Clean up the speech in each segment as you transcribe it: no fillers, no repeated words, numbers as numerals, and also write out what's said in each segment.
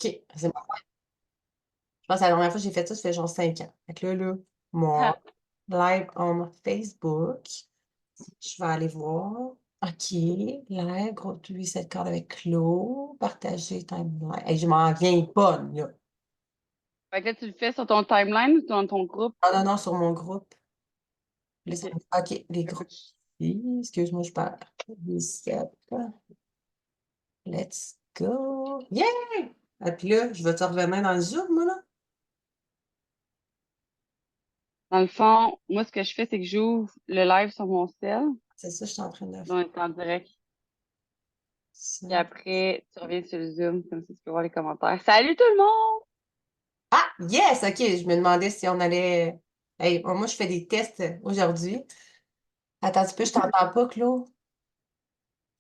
OK. C'est bon. Je pense que la dernière fois que j'ai fait ça fait genre 5 ans. Fait que là, moi, live on Facebook. Je vais aller voir. OK. Live, groupe 7 cordes avec Claude. Partager timeline. Hey, je m'en viens pas, là. Fait que là, tu le fais sur ton timeline ou dans ton groupe? Non, non, non, sur mon groupe. OK. OK, les groupes. Excuse-moi, je parle. Reset. Let's go. Yeah! Et puis là, je vais te revenir dans le Zoom, moi, là? Dans le fond, moi, ce que je fais, c'est que j'ouvre le live sur mon cell, C'est ça, je suis en train de faire. donc en direct. Puis Ça. après, tu reviens sur le Zoom, comme ça, tu peux voir les commentaires. Salut tout le monde! Ah, yes! OK, je me demandais si on allait. Hey, moi, je fais des tests aujourd'hui. Attends un petit peu, je t'entends pas, Claude.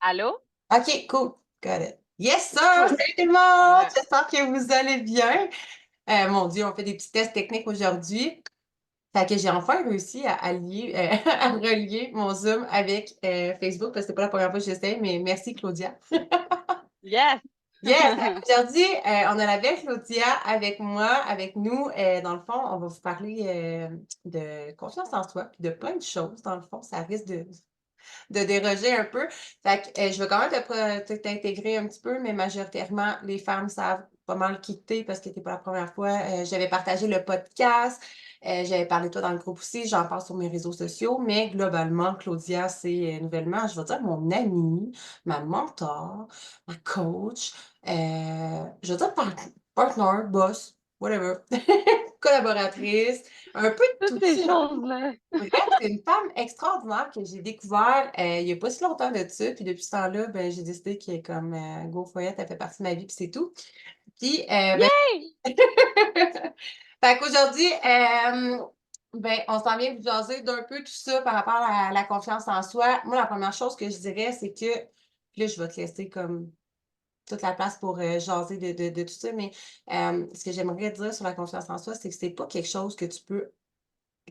Allô? OK, cool. Got it. Yes, sir! Salut tout le monde! Ouais. J'espère que vous allez bien. Mon Dieu, on fait des petits tests techniques aujourd'hui. Fait que j'ai enfin réussi à lier, à relier mon Zoom avec Facebook parce que c'est pas la première fois que j'essaie, mais merci Claudia. Yes! Yes! Aujourd'hui, on a la belle Claudia avec moi, avec nous. Dans le fond, on va vous parler de confiance en soi, puis de plein de choses. Dans le fond, ça risque de déroger un peu. Fait que je vais quand même t'intégrer un petit peu, mais majoritairement, les femmes savent pas mal quitter parce que c'était pas la première fois. J'avais partagé le podcast, j'avais parlé de toi dans le groupe aussi, j'en parle sur mes réseaux sociaux, mais globalement, Claudia, c'est nouvellement, je vais dire, mon amie, ma mentor, ma coach, je vais dire partner, boss, whatever, collaboratrice, un peu de Toutes tout ces ça. choses-là. Bref, c'est une femme extraordinaire que j'ai découvert il n'y a pas si longtemps de ça. Puis depuis ce temps-là, ben, j'ai décidé que comme Go Foyette, elle fait partie de ma vie, puis c'est tout. Puis, ben, Yay! fait qu'aujourd'hui, ben, on s'en vient vous jaser d'un peu tout ça par rapport à la confiance en soi. Moi, la première chose que je dirais, c'est que, puis là, je vais te laisser comme toute la place pour jaser de tout ça, mais ce que j'aimerais dire sur la confiance en soi, c'est que c'est pas quelque chose que tu peux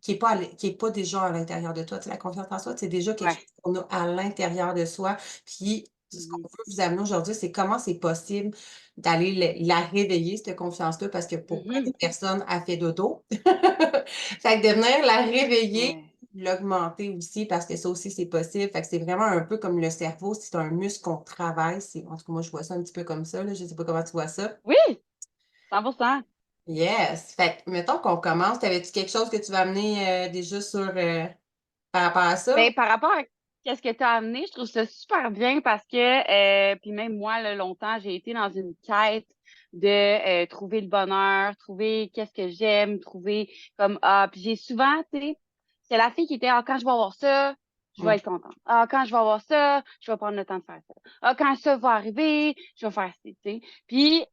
qui est pas déjà à l'intérieur de toi. Tu sais, la confiance en soi, c'est déjà quelque chose Ouais. qu'on a à l'intérieur de soi. Puis, ce qu'on Mhm. veut vous amener aujourd'hui, c'est comment c'est possible d'aller la réveiller, cette confiance-là, parce que pour plein de Mhm. personnes, elle fait dodo. Fait que de venir la réveiller, Ouais. l'augmenter aussi, parce que ça aussi, c'est possible. Fait que c'est vraiment un peu comme le cerveau, c'est un muscle qu'on travaille. En tout cas, moi, je vois ça un petit peu comme ça, là. Je sais pas comment tu vois ça. Oui! 100%. Yes! Fait que, mettons qu'on commence. T'avais-tu quelque chose que tu vas amener déjà sur par rapport à ça? Ben, par rapport à qu'est-ce que tu as amené, je trouve ça super bien parce que, puis même moi, là, longtemps, j'ai été dans une quête de trouver le bonheur, trouver qu'est-ce que j'aime, trouver comme, puis j'ai souvent, tu sais, c'est la fille qui était, quand je vais avoir ça, je vais Mm. être contente. Ah, quand je vais avoir ça, je vais prendre le temps de faire ça. Ah, quand ça va arriver, je vais faire ça, tu sais. Puis,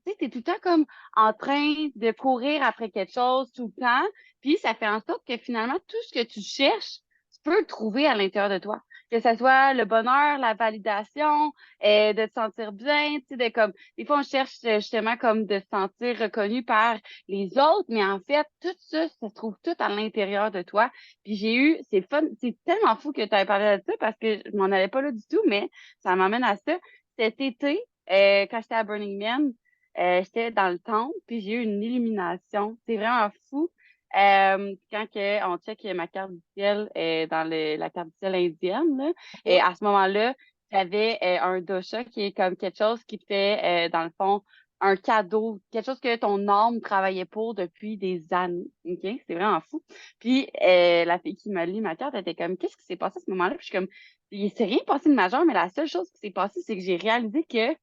tu sais, t'es tout le temps comme en train de courir après quelque chose tout le temps. Puis, ça fait en sorte que finalement, tout ce que tu cherches, tu peux le trouver à l'intérieur de toi. Que ce soit le bonheur, la validation, de te sentir bien, tu sais, de comme, des fois, on cherche justement comme de se sentir reconnu par les autres, mais en fait, tout ça, ça se trouve tout à l'intérieur de toi. Puis j'ai eu, c'est fun, c'est tellement fou que tu aies parlé de ça parce que je m'en allais pas là du tout, mais ça m'amène à ça. Cet été, quand j'étais à Burning Man, j'étais dans le temple, puis j'ai eu une illumination. C'est vraiment fou. Quand on check ma carte du ciel dans la carte du ciel indienne, là, et OK. à ce moment-là, j'avais un dosha qui est comme quelque chose qui te fait, dans le fond, un cadeau, quelque chose que ton âme travaillait pour depuis des années. OK? C'est vraiment fou. Puis la fille qui m'a lu ma carte, elle était comme, qu'est-ce qui s'est passé à ce moment-là? Puis je suis comme, il s'est rien passé de majeur, mais la seule chose qui s'est passée, c'est que j'ai réalisé que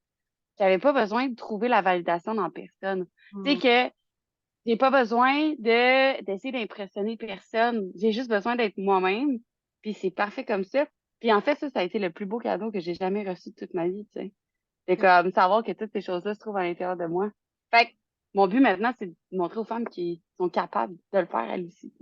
j'avais pas besoin de trouver la validation dans personne. Tu sais Mm. que j'ai pas besoin d'essayer d'impressionner personne. J'ai juste besoin d'être moi-même. Puis c'est parfait comme ça. Puis en fait, ça a été le plus beau cadeau que j'ai jamais reçu de toute ma vie, tu sais. C'est comme savoir que toutes ces choses-là se trouvent à l'intérieur de moi. Fait que mon but maintenant, c'est de montrer aux femmes qui sont capables de le faire elles aussi.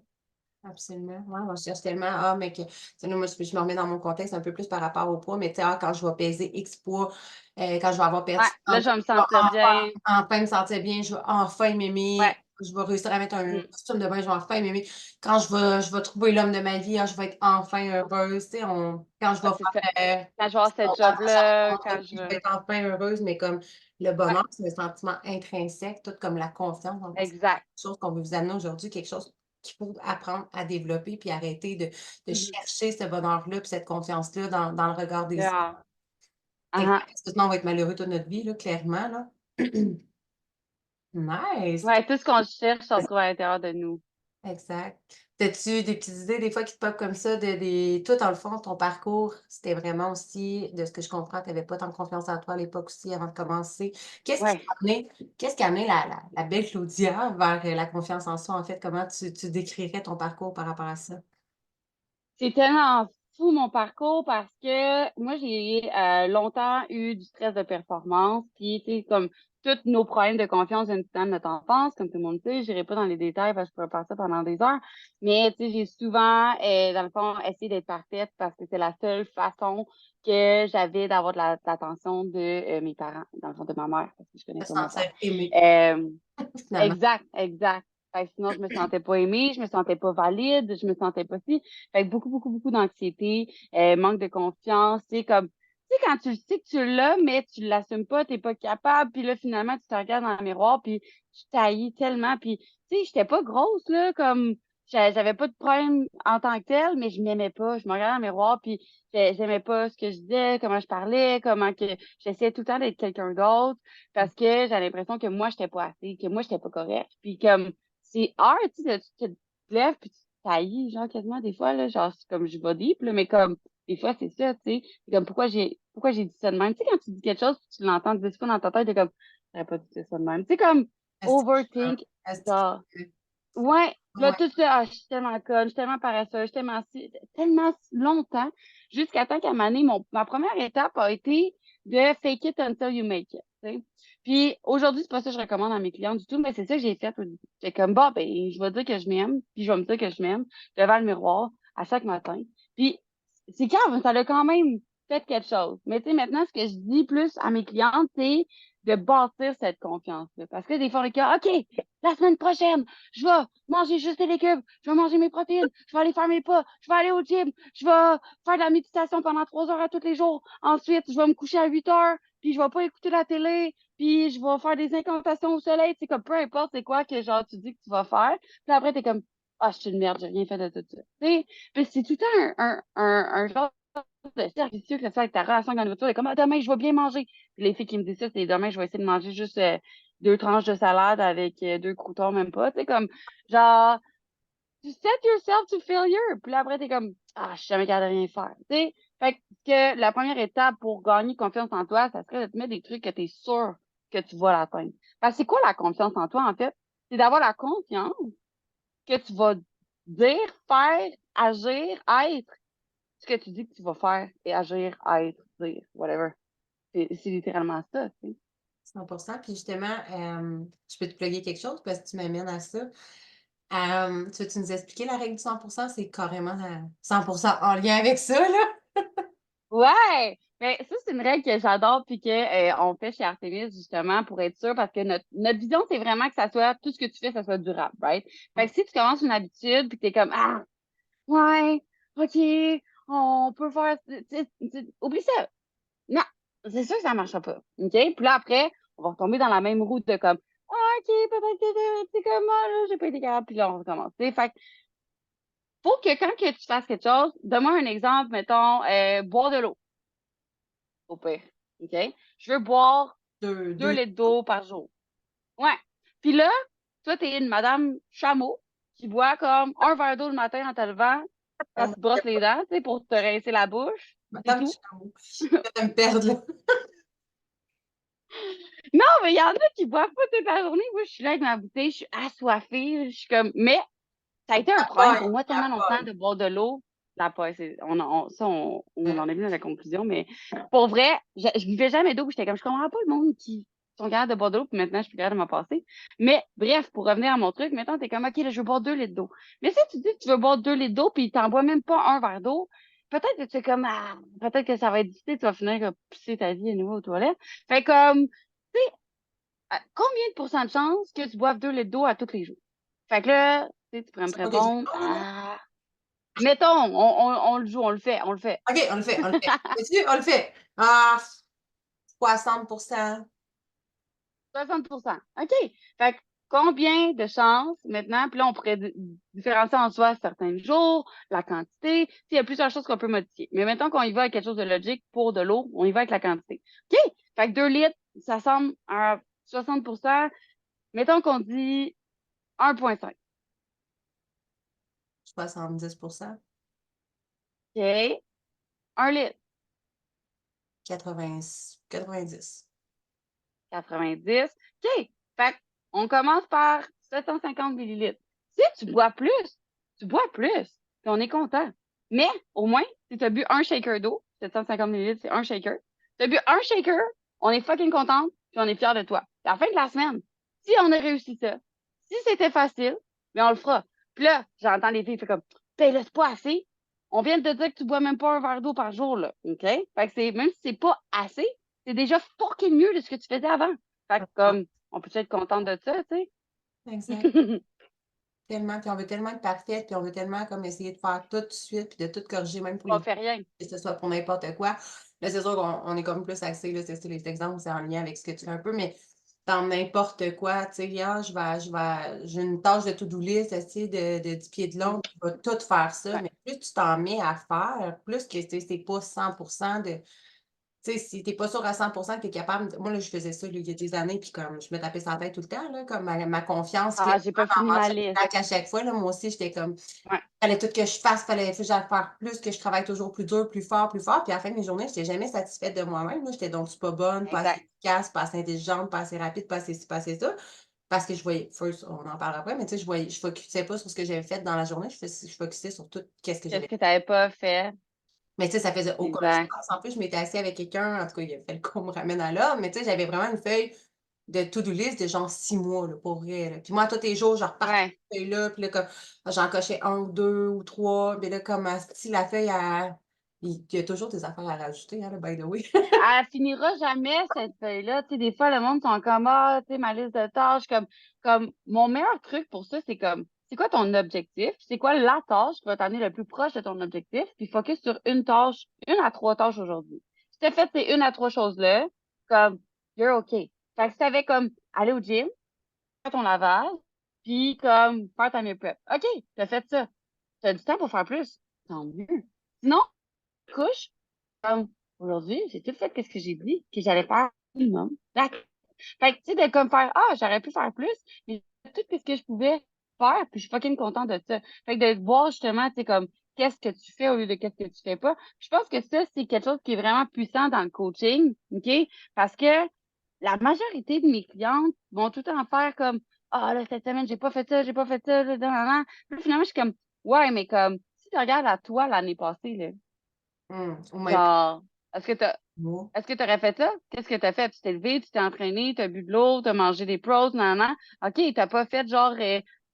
Absolument. Ouais, on cherche tellement, mais que, tu sais, là, moi, je me remets dans mon contexte un peu plus par rapport au poids, mais tu sais, quand je vais peser X poids, quand je vais avoir perdu Ouais, 30 là, je vais me je vais sentir bien. enfin me sentir bien, je vais enfin m'aimer, Ouais. je vais réussir à mettre un Mm. costume de bain, je vais enfin m'aimer. Quand je vais trouver l'homme de ma vie, je vais être enfin heureuse, tu sais, quand je Ah, vais c'est ça. faire, Quand je vais avoir mon cette passage à job-là, la quand retraite, je je vais. vais être enfin heureuse, mais comme le Ouais, bonheur, c'est un sentiment intrinsèque, tout comme la confiance. Dans le fond, c'est quelque exact. chose qu'on veut vous amener aujourd'hui, quelque chose qu'il faut apprendre à développer, puis arrêter de Mhm. chercher ce bonheur-là, puis cette confiance-là dans le regard des autres. Yeah. Exact, Ah, parce que sinon on va être malheureux toute notre vie, là, clairement, là. Nice! ouais, tout ce qu'on cherche se retrouve à l'intérieur de nous. Exact. As-tu des petites idées des fois qui te popent comme ça de des toi, dans le fond, ton parcours, c'était vraiment aussi, de ce que je comprends, tu avais pas tant de confiance en toi à l'époque aussi avant de commencer. Ouais. Qu'est-ce qui a amené la belle Claudia vers, la confiance en soi, en fait? Comment tu décrirais ton parcours par rapport à ça? C'est tellement fou mon parcours parce que moi, j'ai longtemps eu du stress de performance. Puis, tu sais, comme tous nos problèmes de confiance viennent tout le temps de notre enfance, comme tout le monde sait. J'irai pas dans les détails parce que je pourrais passer pendant des heures. Mais, tu sais, j'ai souvent, dans le fond, essayé d'être parfaite parce que c'est la seule façon que j'avais d'avoir de l'attention de mes parents, dans le fond, de ma mère, parce que je connais Se pas mon père. sentir aimé, Euh, finalement. Exact, exact. Fait que sinon, je me sentais pas aimée, je me sentais pas valide, je me sentais pas si. Fait que beaucoup, beaucoup, beaucoup d'anxiété, manque de confiance. C'est comme, tu sais, quand tu le sais que tu l'as, mais tu l'assumes pas, t'es pas capable, puis là, finalement, tu te regardes dans le miroir, puis tu t'haïs tellement. Puis, tu sais, j'étais pas grosse, là, comme, j'avais pas de problème en tant que tel, mais je m'aimais pas. Je me regardais dans le miroir, puis j'aimais pas ce que je disais, comment je parlais, comment que j'essayais tout le temps d'être quelqu'un d'autre parce que j'ai l'impression que moi, j'étais pas assez, que moi, j'étais pas correcte. Puis comme, c'est hard, tu sais, tu te lèves puis tu taillis, genre, quasiment des fois, là, genre, c'est comme je vais deep, là, mais comme, des fois, c'est ça, tu sais. C'est comme, pourquoi j'ai dit ça de même? Tu sais, quand tu dis quelque chose, puis tu l'entends 10 fois dans ta tête, t'es comme, j'aurais pas dit ça de même. Tu sais, comme, Asti overthink, asti genre, ouais, là, ouais, tout ça, ah, je suis tellement conne, je suis tellement paresseuse, je suis tellement tellement longtemps, jusqu'à temps qu'à un moment donné, ma première étape a été de fake it until you make it, tu sais. Puis aujourd'hui, c'est pas ça que je recommande à mes clients du tout, mais c'est ça que j'ai fait au début. C'est comme, bon, ben, je vais dire que je m'aime, puis je vais me dire que je m'aime devant le miroir à chaque matin. Puis c'est grave, ça a quand même fait quelque chose. Mais tu sais, maintenant, ce que je dis plus à mes clientes, c'est de bâtir cette confiance-là. Parce que des fois, les gars, OK, la semaine prochaine, je vais manger juste des légumes, je vais manger mes protéines, je vais aller faire mes pas, je vais aller au gym, je vais faire de la méditation pendant 3 heures à tous les jours. Ensuite, je vais me coucher à 8 heures, puis je vais pas écouter la télé, puis je vais faire des incantations au soleil. C'est comme peu importe c'est quoi que genre tu dis que tu vas faire. Puis après, t'es comme ah, je suis une merde, j'ai rien fait de tout ça. Tu sais, puis c'est tout le temps un genre de cercle vicieux que ça fait avec ta relation avec la nourriture. C'est comme ah, demain, je vais bien manger. Puis les filles qui me disent ça, c'est demain, je vais essayer de manger juste 2 tranches de salade avec 2 croutons, même pas. Tu sais, comme genre tu set yourself to failure. Puis là, après, t'es comme, ah, je suis jamais capable de rien faire. Tu sais? Fait que la première étape pour gagner confiance en toi, ça serait de te mettre des trucs que tu es sûr que tu vas l'atteindre. Parce que c'est quoi la confiance en toi, en fait? C'est d'avoir la confiance que tu vas dire, faire, agir, être ce que tu dis que tu vas faire et agir, être, dire, whatever. C'est littéralement ça, tu sais. 100%. Puis justement, je peux te plugger quelque chose parce que tu m'amènes à ça. Tu veux-tu nous expliquer la règle du 100%? C'est carrément 100% en lien avec ça, là. Ouais! Mais ça, c'est une règle que j'adore puis que on fait chez Artemis justement pour être sûr parce que notre vision, c'est vraiment que ça soit tout ce que tu fais, ça soit durable, right? Fait que si tu commences une habitude puis que t'es comme ah ouais, ok, on peut faire oublie ça. Non, c'est sûr que ça marchera pas. OK? Puis là, après, on va retomber dans la même route de comme ah, ok, peut-être que c'est comme moi, là, j'ai pas été capable, puis là, on recommence. Tu sais, fait que faut que quand que tu fasses quelque chose, donne-moi un exemple, mettons, boire de l'eau. Au pire. OK? Je veux boire Deux, 2 deux. litres d'eau par jour. Ouais. Puis là, toi, t'es une madame chameau qui boit comme un verre d'eau le matin en te levant quand tu te brosses les dents, tu sais, pour te rincer la bouche. C'est Madame tout. Chameau. Tu me perdre, là. Non, mais il y en a qui boivent pas toute la journée. Moi, je suis là avec ma bouteille, je suis assoiffée, je suis comme, mais ça a été un La problème paille, pour moi tellement la longtemps paille. de boire de l'eau. La paille, on en est venu à la conclusion, mais pour vrai, je buvais jamais d'eau, puis j'étais comme, je comprends pas le monde qui sont capables de boire de l'eau, puis maintenant, je suis plus capable de m'en passer. Mais bref, pour revenir à mon truc, maintenant, t'es comme, OK, là, je veux boire 2 litres d'eau. Mais si tu dis que tu veux boire 2 litres d'eau, puis t'en bois même pas un verre d'eau, peut-être que tu es comme, ah, peut-être que ça va être difficile, tu vas finir à pisser ta vie à nouveau aux toilettes. Fait comme, tu sais, Combien de pourcents de chance que tu boives 2 litres d'eau à tous les jours? Fait que là, tu pourrais me OK, j'ai répondre, mettons, on le joue, on le fait, on le fait. OK, on le fait, on le fait. Veux-tu? On le fait. Ah, 60%. 60%. OK. Fait que combien de chances maintenant, puis là, on pourrait différencier en soi certains jours, la quantité. Il y a plusieurs choses qu'on peut modifier. Mais mettons qu'on y va avec quelque chose de logique pour de l'eau, on y va avec la quantité. OK. Fait que 2 litres, ça semble à 60%. Mettons qu'on dit 1,5. 70%. OK. 1 litre, 90. 90. OK. Fait on commence par 750 millilitres. Si tu bois plus, tu bois plus. Puis on est content. Mais au moins, si tu as bu un shaker d'eau, 750 millilitres, c'est un shaker. Tu as bu un shaker, on est fucking contente, puis on est fiers de toi. Puis à la fin de la semaine, si on a réussi ça, si c'était facile, mais on le fera. Puis là, j'entends les filles faire comme, ben là, c'est pas assez. On vient de te dire que tu bois même pas un verre d'eau par jour, là. OK? Fait que même si c'est pas assez, c'est déjà fucking mieux de ce que tu faisais avant. Fait que comme, on peut être contente de ça, tu sais. Exact. Tellement, puis on veut tellement être parfaite, puis on veut tellement comme essayer de faire tout de suite, puis de tout corriger, même pour On les fait rien. que ce soit pour n'importe quoi. Là, c'est sûr qu'on est comme plus axé, là, c'est les exemples, c'est en lien avec ce que tu fais un peu, mais dans n'importe quoi, tu sais, hier, j'ai une tâche de to-do list, tu de 10 pieds de long, puis je vais tout faire ça, Ouais, mais plus tu t'en mets à faire, plus que, tu sais, c'est pas 100% de tu sais, si tu es pas sûr à 100% que tu es capable moi, là, je faisais ça, là, il y a des années, puis comme je me tapais sur la tête tout le temps, là, comme ma confiance clairement j'ai pas fini en ma mangeait liste. une claque à chaque fois, là. Moi aussi, j'étais comme Ouais, fallait tout que je fasse, fallait que j'aille faire plus, que je travaille toujours plus dur, plus fort, puis à la fin de mes journées, j'étais jamais satisfaite de moi-même, là. J'étais donc pas bonne, pas assez exact. efficace, pas assez intelligente, pas assez rapide, pas assez ci, pas assez ça. Parce que je voyais first, on en parlera après, mais tu sais, je focusais pas sur ce que j'avais fait dans la journée, je focusais sur tout qu'est-ce que Qu'est-ce j'avais que tu avais pas fait? mais tu sais, ça faisait aucun Exact. sens. En plus, je m'étais assise avec quelqu'un, en tout cas, il a fait le coup, me ramène à l'ordre, mais tu sais, j'avais vraiment une feuille de to-do list de genre 6 mois, là, pour vrai, là. Puis moi, tous les jours, je repartais Ouais. cette feuille-là, puis là, comme, j'en cochais un ou 2 ou 3 puis là, comme, si la feuille, il y a toujours des affaires à rajouter, hein, là, by the way. Elle finira jamais, cette feuille-là. Tu sais, des fois, le monde sont comme, tu sais, ma liste de tâches, comme, mon meilleur truc pour ça, c'est comme, c'est quoi ton objectif? C'est quoi la tâche qui va t'amener le plus proche de ton objectif? Puis focus sur une tâche, 1 à 3 tâches aujourd'hui. Si t'as fait ces 1 à 3 choses-là, comme, you're OK. Fait que si t'avais comme, aller au gym, faire ton lavage, puis comme, faire ta meal prep. OK, t'as fait ça. T'as du temps pour faire plus. Tant mieux. Sinon, couche, comme, aujourd'hui, j'ai tout fait qu'est-ce que j'ai dit que j'allais faire minimum. D'accord. Fait que, tu sais, de comme faire, j'aurais pu faire plus, mais j'ai fait tout ce que je pouvais faire, puis je suis fucking contente de ça. Fait que de voir justement, tu sais, comme, qu'est-ce que tu fais au lieu de qu'est-ce que tu fais pas. Je pense que ça, c'est quelque chose qui est vraiment puissant dans le coaching, OK? Parce que la majorité de mes clientes vont tout le temps faire comme, là, cette semaine, j'ai pas fait ça, là, nan, nan, nan. Puis finalement, je suis comme, ouais, mais comme, si tu regardes à toi l'année passée, là, Ou même genre, est-ce que t'as, moi. est-ce que tu aurais fait ça? Qu'est-ce que tu as fait? Tu t'es levé, tu t'es entraîné, tu as bu de l'eau, tu as mangé des pros, nan, nan. OK, t'as pas fait genre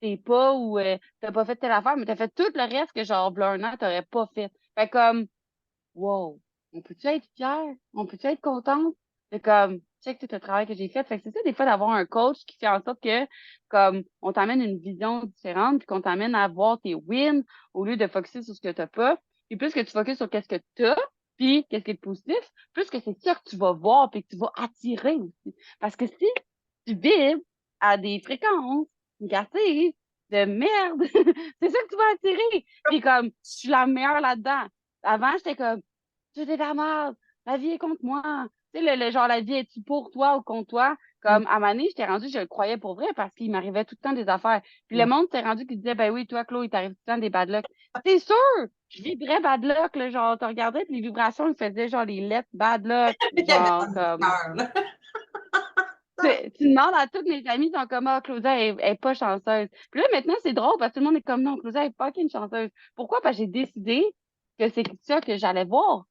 tes pas ou t'as pas fait telle affaire, mais tu as fait tout le reste que genre, v'là un an, t'aurais pas fait. Fait comme, wow, on peut-tu être fier? On peut-tu être contente? C'est comme, check tout le travail que j'ai fait. Fait que c'est ça, des fois, d'avoir un coach qui fait en sorte que, comme, on t'amène une vision différente, puis qu'on t'amène à voir tes wins au lieu de focuser sur ce que t'as pas. Puis plus que tu focuses sur qu'est-ce que t'as, puis qu'est-ce qui est positif, plus que c'est ça que tu vas voir, puis que tu vas attirer aussi. Parce que si tu vibres à des fréquences négatives, de merde, c'est ça que tu vas attirer. Puis comme, je suis la meilleure là-dedans. Avant, j'étais comme, tout est de la merde, la vie est contre moi. Tu sais, le genre, la vie est-tu pour toi ou contre toi? Mmh, Comme, à ma j'étais rendue, je le croyais pour vrai parce qu'il m'arrivait tout le temps des affaires. Puis le mmh. monde s'est rendu qui disait, ben oui, toi, Chloé, il t'arrive tout le temps des bad luck. C'est sûr! Je vibrais bad luck, là, genre, tu regardais, puis les vibrations, ils faisaient genre les lettres bad luck. Il y avait dans Genre, le comme, cœur, là. tu demandes à toutes mes amies, ils sont comme, Claudia, elle est pas chanceuse. Puis là, maintenant, c'est drôle parce que tout le monde est comme, non, Claudia, elle est fucking chanceuse. Pourquoi? Parce que j'ai décidé que c'est ça que j'allais voir.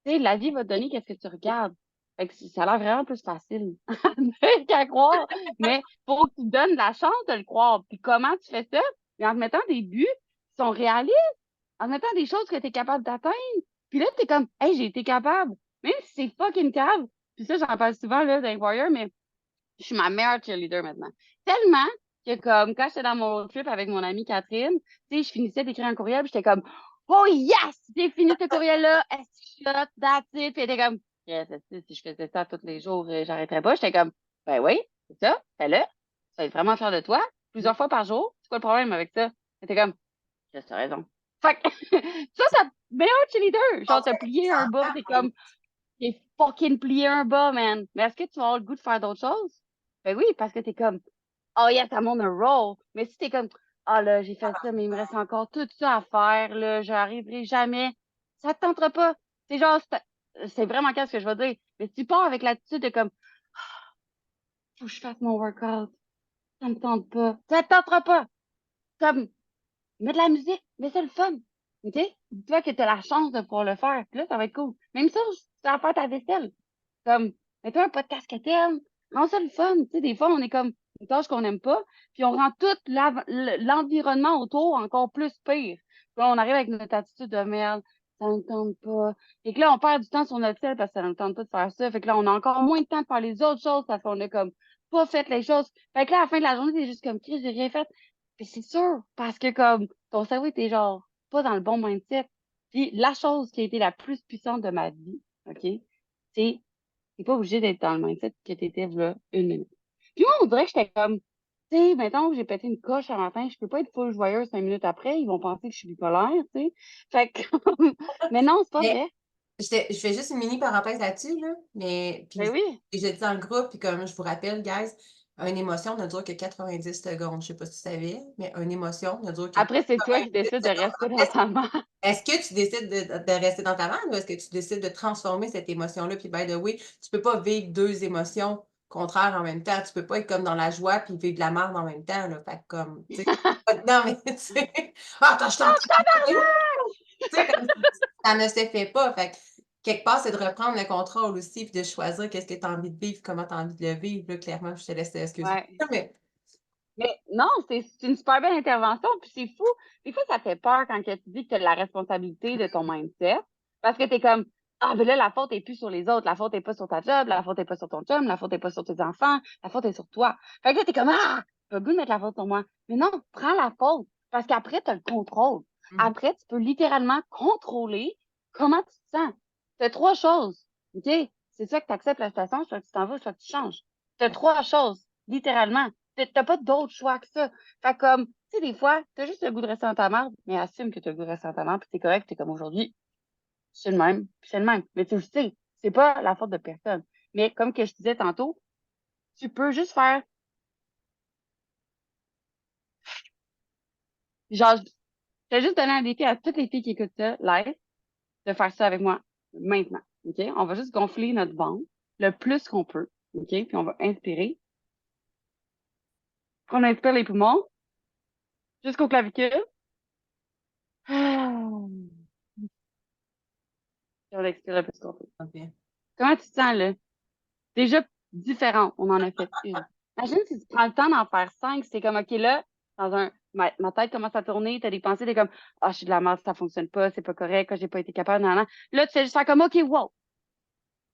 Tu sais, la vie va te donner qu'est-ce que tu regardes. Fait que ça a l'air vraiment plus facile qu'à croire. Mais faut que tu donnes la chance de le croire. Puis comment tu fais ça? Mais en te mettant des buts qui sont réalistes, en te mettant des choses que tu es capable d'atteindre. Puis là, tu es comme, hey, j'ai été capable. Même si c'est fucking cave. Puis ça, j'en parle souvent là, dans Warrior, mais Je suis ma meilleure cheerleader maintenant. Tellement que comme quand j'étais dans mon road trip avec mon amie Catherine, tu sais, je finissais d'écrire un courriel, puis j'étais comme oh yes! J'ai fini ce courriel-là, est-ce shot, that's it. Puis elle était comme yes, si je faisais ça tous les jours, j'arrêterais pas. J'étais comme ben oui, c'est ça, fais-le. Tu vas être vraiment fière de toi. Plusieurs fois par jour. C'est quoi le problème avec ça? Elle était comme yes, t'as raison. Fait que ça meilleur cheerleader. Genre, t'as plié un bas, t'es comme j'ai fucking plié un bas, man. Mais est-ce que tu vas avoir le goût de faire d'autres choses? Ben oui, parce que t'es comme, oh yes, I'm on a roll. Mais si t'es comme, ah là, j'ai fait ça, mais il me reste encore tout ça à faire, là, j'arriverai jamais. Ça te tentera pas. C'est genre, c'est vraiment qu'est-ce que je veux dire. Mais si tu pars avec l'attitude de comme, faut que je fasse mon workout. Ça me tente pas. Ça te tentera pas. Comme, mets de la musique, mais c'est le fun. OK? Dis-toi que t'as la chance de pouvoir le faire. Puis là, ça va être cool. Même ça, tu vas faire ta vaisselle. Comme, mets-toi un podcast que t'aimes. Rends ça le fun. Tu sais, des fois, on est comme une tâche qu'on n'aime pas, puis on rend tout l'environnement autour encore plus pire. Puis là, on arrive avec notre attitude de merde. Ça ne tente pas. Et que là, on perd du temps sur notre selle parce que ça ne nous tente pas de faire ça. Fait que là, on a encore moins de temps de faire les autres choses parce qu'on a comme pas fait les choses. Fait que là, à la fin de la journée, c'est juste comme, Chris, j'ai rien fait. Puis c'est sûr, parce que comme ton cerveau était genre pas dans le bon mindset. Puis la chose qui a été la plus puissante de ma vie, OK, c'est t'es pas obligé d'être dans le mindset que t'étais là une minute. Puis moi, on dirait que j'étais comme, tu sais, mettons que j'ai pété une coche un matin, je peux pas être full joyeuse 5 minutes après, ils vont penser que je suis bipolaire, tu sais. Fait que, mais non, c'est pas Mais vrai. je fais juste une mini parenthèse là-dessus, là, mais puis Ben oui. et je le dis dans le groupe, puis comme je vous rappelle, guys, une émotion ne dure que 90 secondes. Je sais pas si tu savais, mais une émotion ne dure que Après, c'est toi 90 qui décides de secondes. rester dans ta main. Est-ce que tu décides de rester dans ta vanne ou est-ce que tu décides de transformer cette émotion-là? Puis by the way, tu peux pas vivre 2 émotions contraires en même temps. Tu peux pas être comme dans la joie puis vivre de la merde en même temps, là. Fait que comme, tu sais, non, mais tu sais, ah, attends, je suis en train de tu sais, comme ça ne se fait pas. Fait que quelque part, c'est de reprendre le contrôle aussi puis de choisir qu'est-ce que tu as envie de vivre, comment tu as envie de le vivre. Là, clairement, je te laisse, excuse-moi, Ouais. mais Mais non, c'est une super belle intervention, puis c'est fou. Des fois, ça fait peur quand que tu dis que tu as la responsabilité de ton mindset, parce que tu es comme, ah, ben là, la faute est plus sur les autres, la faute est pas sur ta job, la faute est pas sur ton chum, la faute est pas sur tes enfants, la faute est sur toi. Fait que là, t'es comme, ah, j'ai pas le goût de mettre la faute sur moi. Mais non, prends la faute, parce qu'après, tu as le contrôle. mmh Après, tu peux littéralement contrôler comment tu te sens. Tu as 3 choses, OK? C'est ça que tu acceptes la situation, soit que tu t'en vas, soit que tu changes. Tu as 3 choses, littéralement. T'as pas d'autre choix que ça. Fait comme, tu sais, des fois, t'as juste le goût de rester dans ta merde, mais assume que t'as le goût de rester dans ta merde, puis t'es correct, t'es comme aujourd'hui. C'est le même, puis c'est le même. Mais tu le sais, c'est pas la faute de personne. Mais comme que je disais tantôt, tu peux juste faire, genre, t'as juste donné un défi à toutes les filles qui écoutent ça, live, de faire ça avec moi maintenant. OK? On va juste gonfler notre ventre le plus qu'on peut. OK? Puis on va inspirer. Puis on inspire les poumons jusqu'au clavicule. Puis on expire le plus qu'on peut. OK. Comment tu te sens, là? Déjà différent, on en a fait une. Imagine si tu prends le temps d'en faire 5, c'est comme, OK, là, ma tête commence à tourner, t'as des pensées, t'es comme, ah, je suis de la merde, ça fonctionne pas, c'est pas correct, j'ai pas été capable, nan, nan. Là, tu fais juste faire comme, OK, wow,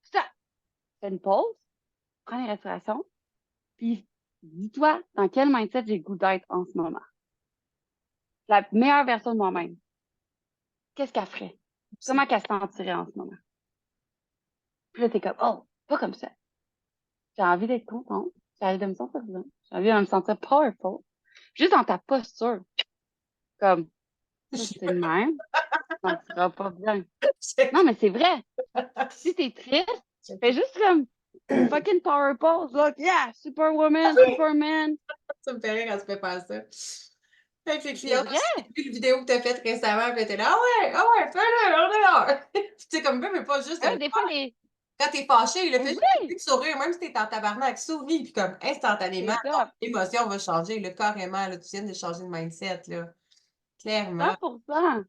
ça, fais une pause, prends une respiration, puis dis-toi dans quel mindset j'ai le goût d'être en ce moment. La meilleure version de moi-même. Qu'est-ce qu'elle ferait? Comment qu'elle se sentirait en ce moment? Puis là, t'es comme, oh, pas comme ça. J'ai envie d'être contente. J'ai envie de me sentir bien. J'ai envie de me sentir powerful. Juste dans ta posture. Comme, ça, c'est le même. Ça ne sera pas bien. Non, mais c'est vrai. Si t'es triste, fais juste comme une fucking power pose. Look, yeah, superwoman, superman. Ça me fait rire quand tu fais faire ça. Fait que les C'est clientes vrai. aussi, j'ai vu une vidéo que tu as faite récemment, puis tu là: ah ouais, fais-le, on est là!» Puis tu sais, comme même pas juste de le Des fois, quand tu es fâché, là, mais fais juste un oui, petit sourire, même si tu es en tabarnak, souris, puis comme instantanément, c'est ton ça. émotion va changer, là, carrément, là, tu viens de changer de mindset, là, clairement. 100%.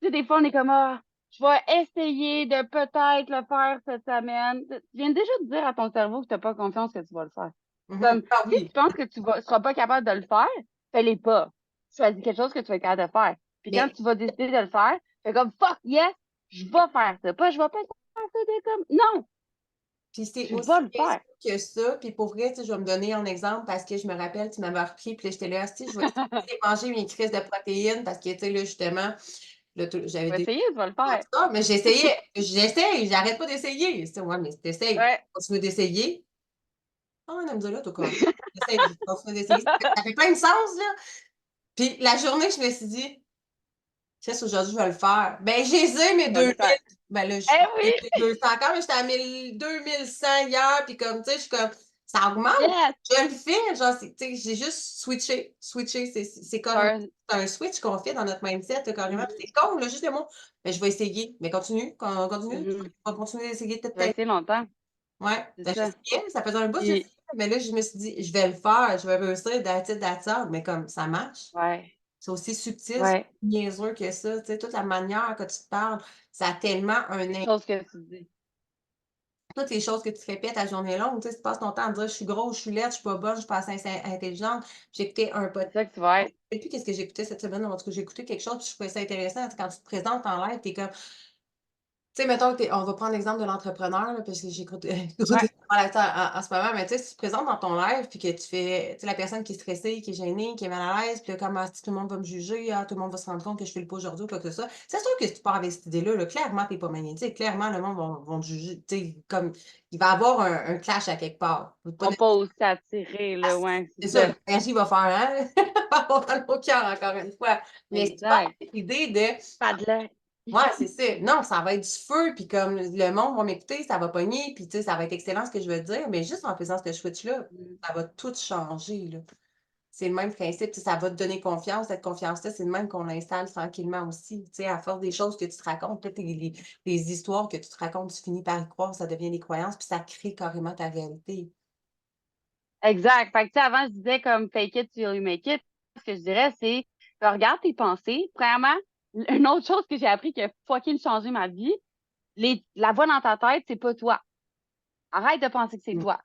Tu sais, des fois, on est comme, ah, je vais essayer de peut-être le faire cette semaine. Tu viens déjà de dire à ton cerveau que tu n'as pas confiance que tu vas le faire. Mmh Comme, Ah si oui, tu penses que seras pas capable de le faire, fais-les pas. Choisis quelque chose que tu vas être capable de faire. Puis quand mais tu vas décider de le faire, fais comme, fuck yes, je vais faire ça. Pas, je vais pas faire ça, t'es comme, non! Puis c'est Tu aussi vas le bien faire. sûr que ça, puis pour vrai, tu sais, je vais me donner un exemple parce que je me rappelle, tu m'avais repris, puis là, j'étais là: «Asti, je vais essayer de manger mes crises de protéines» parce que, tu sais, là, justement, là, Tu j'avais vas des essayer, tu vas le faire. ça, mais j'essaye, j'arrête pas d'essayer. C'est ouais, mais si tu essayes, Ouais. continue d'essayer. Ah, elle me dit là, toi, quand j'essaye, je continue d'essayer. Ça fait plein de sens, là. Puis la journée, je me suis dit: «Chris, aujourd'hui, je vais le faire». Ben, j'ai les mes Tu vas le 2000. faire. Ben, là, je Eh suis oui! 200 encore, mais j'étais à 2 100 hier, puis comme, tu sais, je suis comme: «Ça augmente». Yes! Je le fais, genre, c'est tu sais, j'ai juste switché, c'est comme Un c'est un switch qu'on fait dans notre mindset, là, carrément, puis mmh c'est con, là, juste le mot: «Ben, je vais essayer». Mais continue, tu mh. vas continuer d'essayer toute Tu vas ta vie. essayer longtemps, Ouais, c'est ben, ça. j'essayais, ça faisait un bout que Puis j'essayais, mais là, je me suis dit: «Je vais le faire, je vais réussir, that's it, that's all», mais comme ça marche. ouais, C'est aussi subtil, c'est ouais, niaiseux que ça, tu sais, toute la manière que tu te parles, ça a tellement un les impact. choses que tu dis. Toutes les choses que tu répètes à journée longue, tu sais, tu passes ton temps à dire: «Je suis grosse, je suis laide, je suis pas bonne, je suis pas assez intelligente». J'ai écouté un C'est podcast, ça que tu vas je être. sais plus qu'est-ce que j'écoutais cette semaine, en tout cas, j'ai écouté quelque chose, puis je trouvais ça intéressant. Tu sais, quand tu te présentes en live, tu es comme tu sais, mettons que on va prendre l'exemple de l'entrepreneur, là, parce que j'écoute Ouais, en ce moment, mais tu sais, si tu te présentes dans ton live puis que tu fais tu sais, la personne qui est stressée, qui est gênée, qui est mal à l'aise, puis là, comme: «Ah, si tout le monde va me juger, ah, tout le monde va se rendre compte que je fais le pas aujourd'hui» ou quoi que ce soit. C'est sûr que si tu pars avec cette idée-là, là, clairement, tu es pas magnétique. Clairement, le monde vont te juger. Tu sais, comme il va y avoir un clash à quelque part. Pas on pas aussi attiré, là, ouais, c'est c'est ça, ça. l'énergie va faire, hein? Va avoir dans nos cœurs, encore une fois. Mais si tu pars Exact. avec l'idée de Pas de l'air. ouais, c'est ça. Non, ça va être du feu, puis comme le monde va m'écouter, ça va pogner, puis tu sais, ça va être excellent ce que je veux dire, mais juste en faisant ce switch-là, Mmh. ça va tout changer, là. C'est le même principe, tu sais, ça va te donner confiance. Cette confiance-là, c'est le même qu'on l'installe tranquillement aussi. Tu sais, à force des choses que tu te racontes, toutes les histoires que tu te racontes, tu finis par y croire, ça devient des croyances, puis ça crée carrément ta réalité. Exact. Fait que, tu sais, avant, je disais comme fake it till you make it. Ce que je dirais, c'est, regarde tes pensées. Premièrement, une autre chose que j'ai appris qui a fucking changé ma vie, la voix dans ta tête, c'est pas toi. Arrête de penser que c'est Mmh. toi.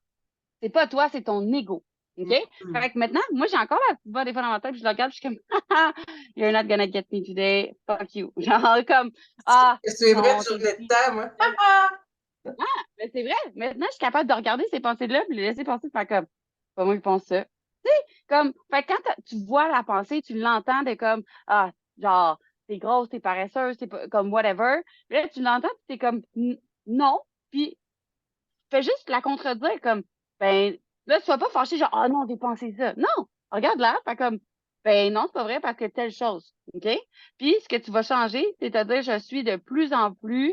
C'est pas toi, c'est ton ego. OK? Mmh mh. Fait que maintenant, moi, j'ai encore la petite voix des fois dans ma tête, puis je la regarde, puis je suis comme, you're not gonna get me today. Fuck you. Genre, comme, ah, Je suivrai une non, t'es journée de ci, temps, moi. t'es ça. Ah, mais c'est vrai. Maintenant, je suis capable de regarder ces pensées-là, puis les laisser passer, faire comme, c'est pas moi qui pense ça. Comme, fait que quand tu vois la pensée, tu l'entends de comme, ah, genre, t'es grosse, t'es paresseuse, t'es pas, comme whatever. Puis là, tu l'entends, puis t'es comme, non. Puis, fais juste la contredire, comme, ben, là, sois pas fâché, genre, ah non, j'ai pensé ça. Non, regarde là, fait comme, ben non, c'est pas vrai parce que telle chose. OK? Puis, ce que tu vas changer, c'est-à-dire, j'ai de plus en plus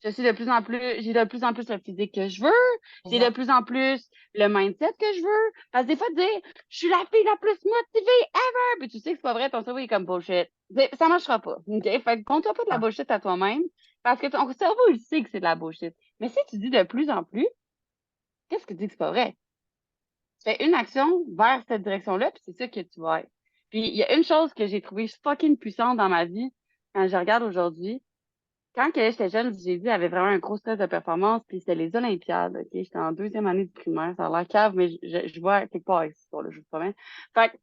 le physique que je veux, j'ai de Exact. plus en plus le mindset que je veux. Parce que des fois, dire, je suis la fille la plus motivée ever, puis tu sais que c'est pas vrai, ton cerveau est comme bullshit. Ça marchera pas. OK? Fait que compte-toi pas de la Ah, bullshit à toi-même, parce que ton cerveau, il sait que c'est de la bullshit. Mais si tu dis de plus en plus, qu'est-ce que tu dis que c'est pas vrai? Tu fais une action vers cette direction-là, puis c'est ça que tu vas être. Puis il y a une chose que j'ai trouvée fucking puissante dans ma vie, quand je regarde aujourd'hui, quand que j'étais jeune, j'ai dit, j'avais vraiment un gros stress de performance, puis c'était les Olympiades, OK? J'étais en deuxième année de primaire, ça a l'air cave, mais je vois quelque part avec cette histoire-là, je vous promets. Fait que,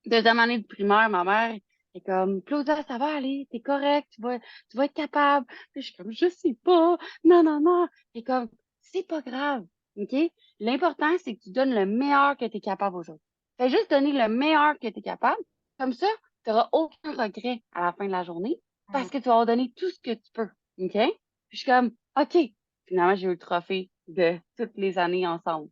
deuxième année de primaire, ma mère est comme, Claudia, ça va aller, t'es correct, tu vas être capable. Puis je suis comme, je sais pas, non, non, non. Elle est comme, c'est pas grave, OK? L'important, c'est que tu donnes le meilleur que tu es capable aujourd'hui. Fais juste donner le meilleur que tu es capable. Comme ça, tu n'auras aucun regret à la fin de la journée mmh. parce que tu vas avoir donné tout ce que tu peux, OK? Puis je suis comme, OK. Finalement, j'ai eu le trophée de toutes les années ensemble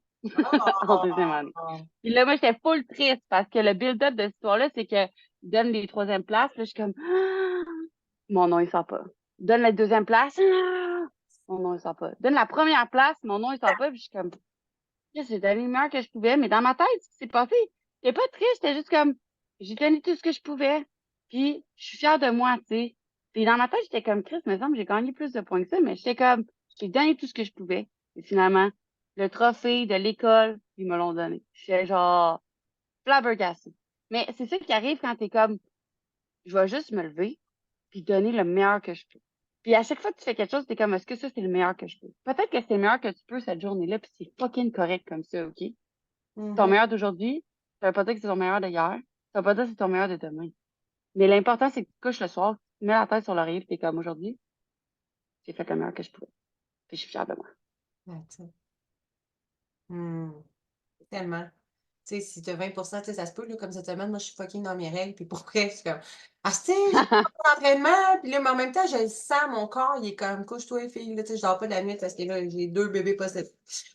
en deuxième année. Oh! Puis là, moi, j'étais full triste parce que le build-up de cette histoire-là, c'est que donne les troisième places. Là, je suis comme, ah, mon nom, il sort pas. Donne la deuxième place. Ah, mon nom, il sort pas. Donne la première place. Mon nom, il sort pas. Puis je suis comme, j'ai donné le meilleur que je pouvais. Mais dans ma tête, ce qui s'est passé, j'étais pas triste. J'étais juste comme, j'ai donné tout ce que je pouvais. Puis je suis fière de moi, tu sais. Puis dans ma tête, j'étais comme, Chris, me semble, j'ai gagné plus de points que ça. Mais j'étais comme, j'ai donné tout ce que je pouvais. Et finalement, le trophée de l'école, ils me l'ont donné. J'étais genre, flabbergasté. Mais c'est ça qui arrive quand t'es comme, je vais juste me lever puis donner le meilleur que je peux. Puis à chaque fois que tu fais quelque chose, t'es comme, est-ce que ça, c'est le meilleur que je peux? Peut-être que c'est le meilleur que tu peux cette journée-là, puis c'est fucking correct comme ça, OK? Ton Mmh. meilleur d'aujourd'hui, ça veut pas dire que c'est ton meilleur d'hier, ça veut pas dire que c'est ton meilleur de demain. Mais l'important, c'est que tu te couches le soir, tu mets la tête sur l'oreiller, puis t'es comme, aujourd'hui, j'ai fait le meilleur que je pouvais. Puis je suis fière de moi. Attends. Hmm, tellement. Tu sais, si t'as 20%, tu sais, ça se peut, là, comme cette semaine, moi, je suis fucking dans mes règles, puis pour vrai, je suis comme, ah, tu sais, j'ai pas d'entraînement, puis là, mais en même temps, je le sens, mon corps, il est comme, couche-toi, fille, là, tu sais, je dors pas de la nuit parce que là, j'ai 2 bébés possédés.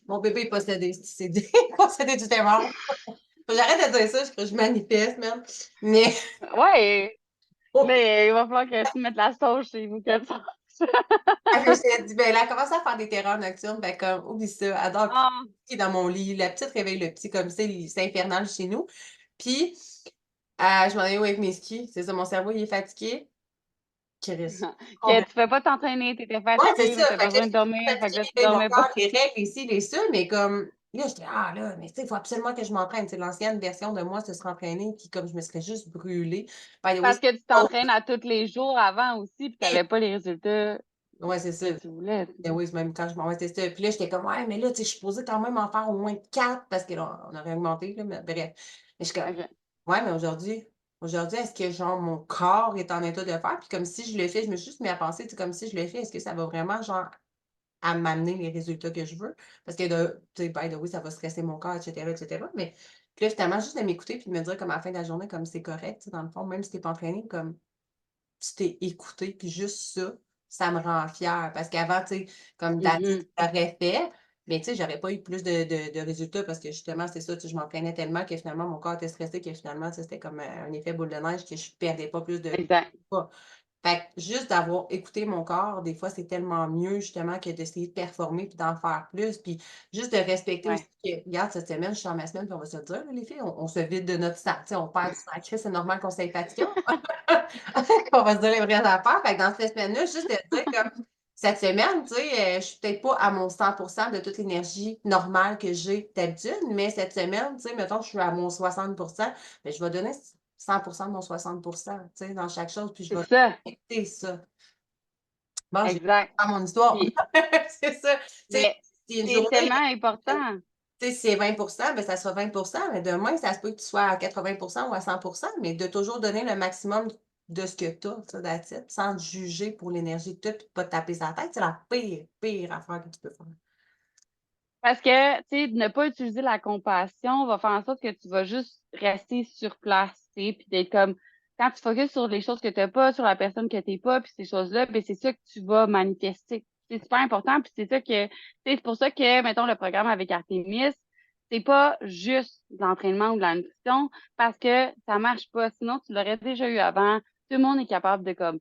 Mon bébé est possédé, c'est possédé du démon. Faut que j'arrête de dire ça, je manifeste, même. Mais, Ouais, oh, là, il va falloir que tu mettes la sauce chez vous, que ça. ah, je t'ai dit, ben, elle a commencé à faire des terreurs nocturnes, ben, comme, oublie ça, elle adore Ah, crier dans mon lit, la petite réveille le petit, comme ça, c'est infernal chez nous. Puis, je m'en ai où avec mes skis, c'est ça, mon cerveau, il est fatigué. Chris. que tu peux pas t'entraîner, t'étais Ouais, c'est fatigué, mais ça. t'as Fait que là, besoin de j'étais dormir, super fait que là, tu fatiguée, mon dormais corps, pas. les règles ici, les ça, mais comme, là, j'étais, ah là, mais tu sais, il faut absolument que je m'entraîne. C'est l'ancienne version de moi, se serait entraînée, puis comme je me serais juste brûlée. By the way, Parce que tu t'entraînes à tous les jours avant aussi, puis t'avais pas les résultats ouais, c'est ça. que tu voulais. Ben oui, même quand je m'en vais tester. Puis là, j'étais comme, ouais, mais là, tu sais, je suis supposée quand même en faire au moins 4 parce que là, on aurait augmenté, là, mais bref. Mais je suis comme, OK. ouais, mais aujourd'hui, est-ce que genre mon corps est en état de le faire? Puis comme si je le fais, je me suis juste mis à penser, tu sais, comme si je le fais, est-ce que ça va vraiment genre à m'amener les résultats que je veux? Parce que tu sais, by the way, ça va stresser mon corps, etc., etc. Mais puis là, finalement, juste de m'écouter puis de me dire comme à la fin de la journée, comme c'est correct, tu sais, dans le fond, même si t'es pas entraîné, comme tu t'es écouté, puis juste ça, ça me rend fière. Parce qu'avant, tu sais, comme d'habitude, Mhm. je l'aurais fait, mais tu sais, j'aurais pas eu plus de résultats parce que justement, c'est ça, tu sais, je m'entraînais tellement que finalement, mon corps était stressé que finalement, tu sais, c'était comme un effet boule de neige que je perdais pas plus de Exact. poids. Fait que juste d'avoir écouté mon corps, des fois, c'est tellement mieux justement que d'essayer de performer puis d'en faire plus. Puis juste de respecter aussi Ouais. que, regarde, cette semaine, je suis en ma semaine, puis on va se le dire, là, les filles, on se vide de notre sang. Tu sais, on perd du sang. Chris, c'est normal qu'on soit fatigué. Qu'on va se dire les vraies affaires. Fait que dans cette semaine-là, juste de dire comme cette semaine, tu sais, je suis peut-être pas à mon 100% de toute l'énergie normale que j'ai d'habitude, mais cette semaine, tu sais, mettons, je suis à mon 60%, mais je vais donner 100% de mon 60%, tu sais, dans chaque chose, puis je C'est vais ça. respecter ça. Bon, j'ai Exact. pas mon histoire. Puis, C'est ça. Tu sais, mais si une c'est journée, tellement important. tu sais, si c'est 20%, ben, ça sera 20%, mais demain, ça se peut que tu sois à 80% ou à 100%, mais de toujours donner le maximum de ce que tu as, ça, that's it, sans te juger pour l'énergie que tu as, puis de pas te taper sa tête. C'est la pire, pire affaire que tu peux faire. Parce que, tu sais, de ne pas utiliser la compassion va faire en sorte que tu vas juste rester sur place, tu sais, puis d'être comme, quand tu focuses sur les choses que tu n'as pas, sur la personne que tu n'es pas, puis ces choses-là, ben c'est ça que tu vas manifester. C'est super important, puis c'est ça que, tu sais, c'est pour ça que, mettons, le programme avec Artemis, c'est pas juste de l'entraînement ou de la nutrition, parce que ça marche pas. Sinon, tu l'aurais déjà eu avant. Tout le monde est capable de, comme,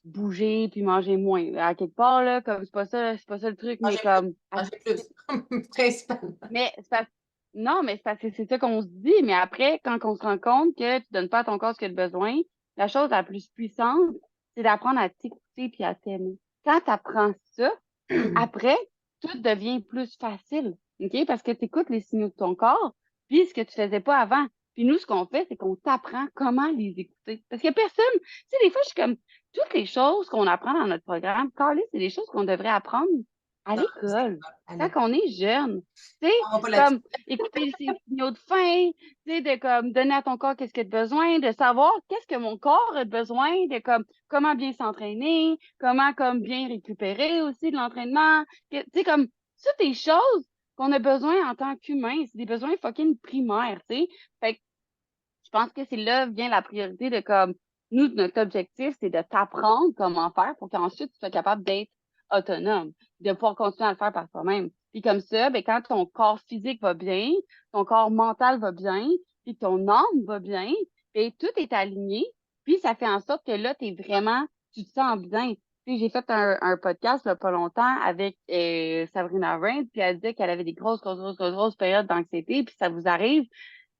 bouger puis manger moins. À quelque part, là, comme c'est pas ça le truc, mais Manger plus, comme manger plus, principalement. mais c'est parce... non, mais c'est parce que c'est ça qu'on se dit, mais après, quand on se rend compte que tu donnes pas à ton corps ce qu'il a besoin, la chose la plus puissante, c'est d'apprendre à t'écouter puis à t'aimer. Quand tu apprends ça, après, tout devient plus facile, OK? Parce que tu écoutes les signaux de ton corps, puis ce que tu faisais pas avant. Puis nous, ce qu'on fait, c'est qu'on t'apprend comment les écouter. Parce que personne, tu sais, des fois, je suis comme, toutes les choses qu'on apprend dans notre programme, Carly, c'est des choses qu'on devrait apprendre à Non, c'est l'école, pas. quand Allez, on est jeune. Tu sais, on va pas là-dessus. comme écouter ses signaux de faim, tu sais, de comme donner à ton corps qu'est-ce qu'il a besoin, de savoir qu'est-ce que mon corps a besoin, de comme comment bien s'entraîner, comment comme bien récupérer aussi de l'entraînement. Tu sais, comme toutes des choses qu'on a besoin en tant qu'humain, c'est des besoins fucking primaires, tu sais. Fait que je pense que c'est là vient la priorité de comme nous, notre objectif, c'est de t'apprendre comment faire pour qu'ensuite tu sois capable d'être autonome, de pouvoir continuer à le faire par toi-même. Puis comme ça, ben, quand ton corps physique va bien, ton corps mental va bien, puis ton âme va bien, ben, tout est aligné, puis ça fait en sorte que là, t'es vraiment, tu te sens bien. Tu sais, j'ai fait un podcast il y a pas longtemps avec Sabrina Rain, puis elle disait qu'elle avait des grosses périodes d'anxiété, puis ça vous arrive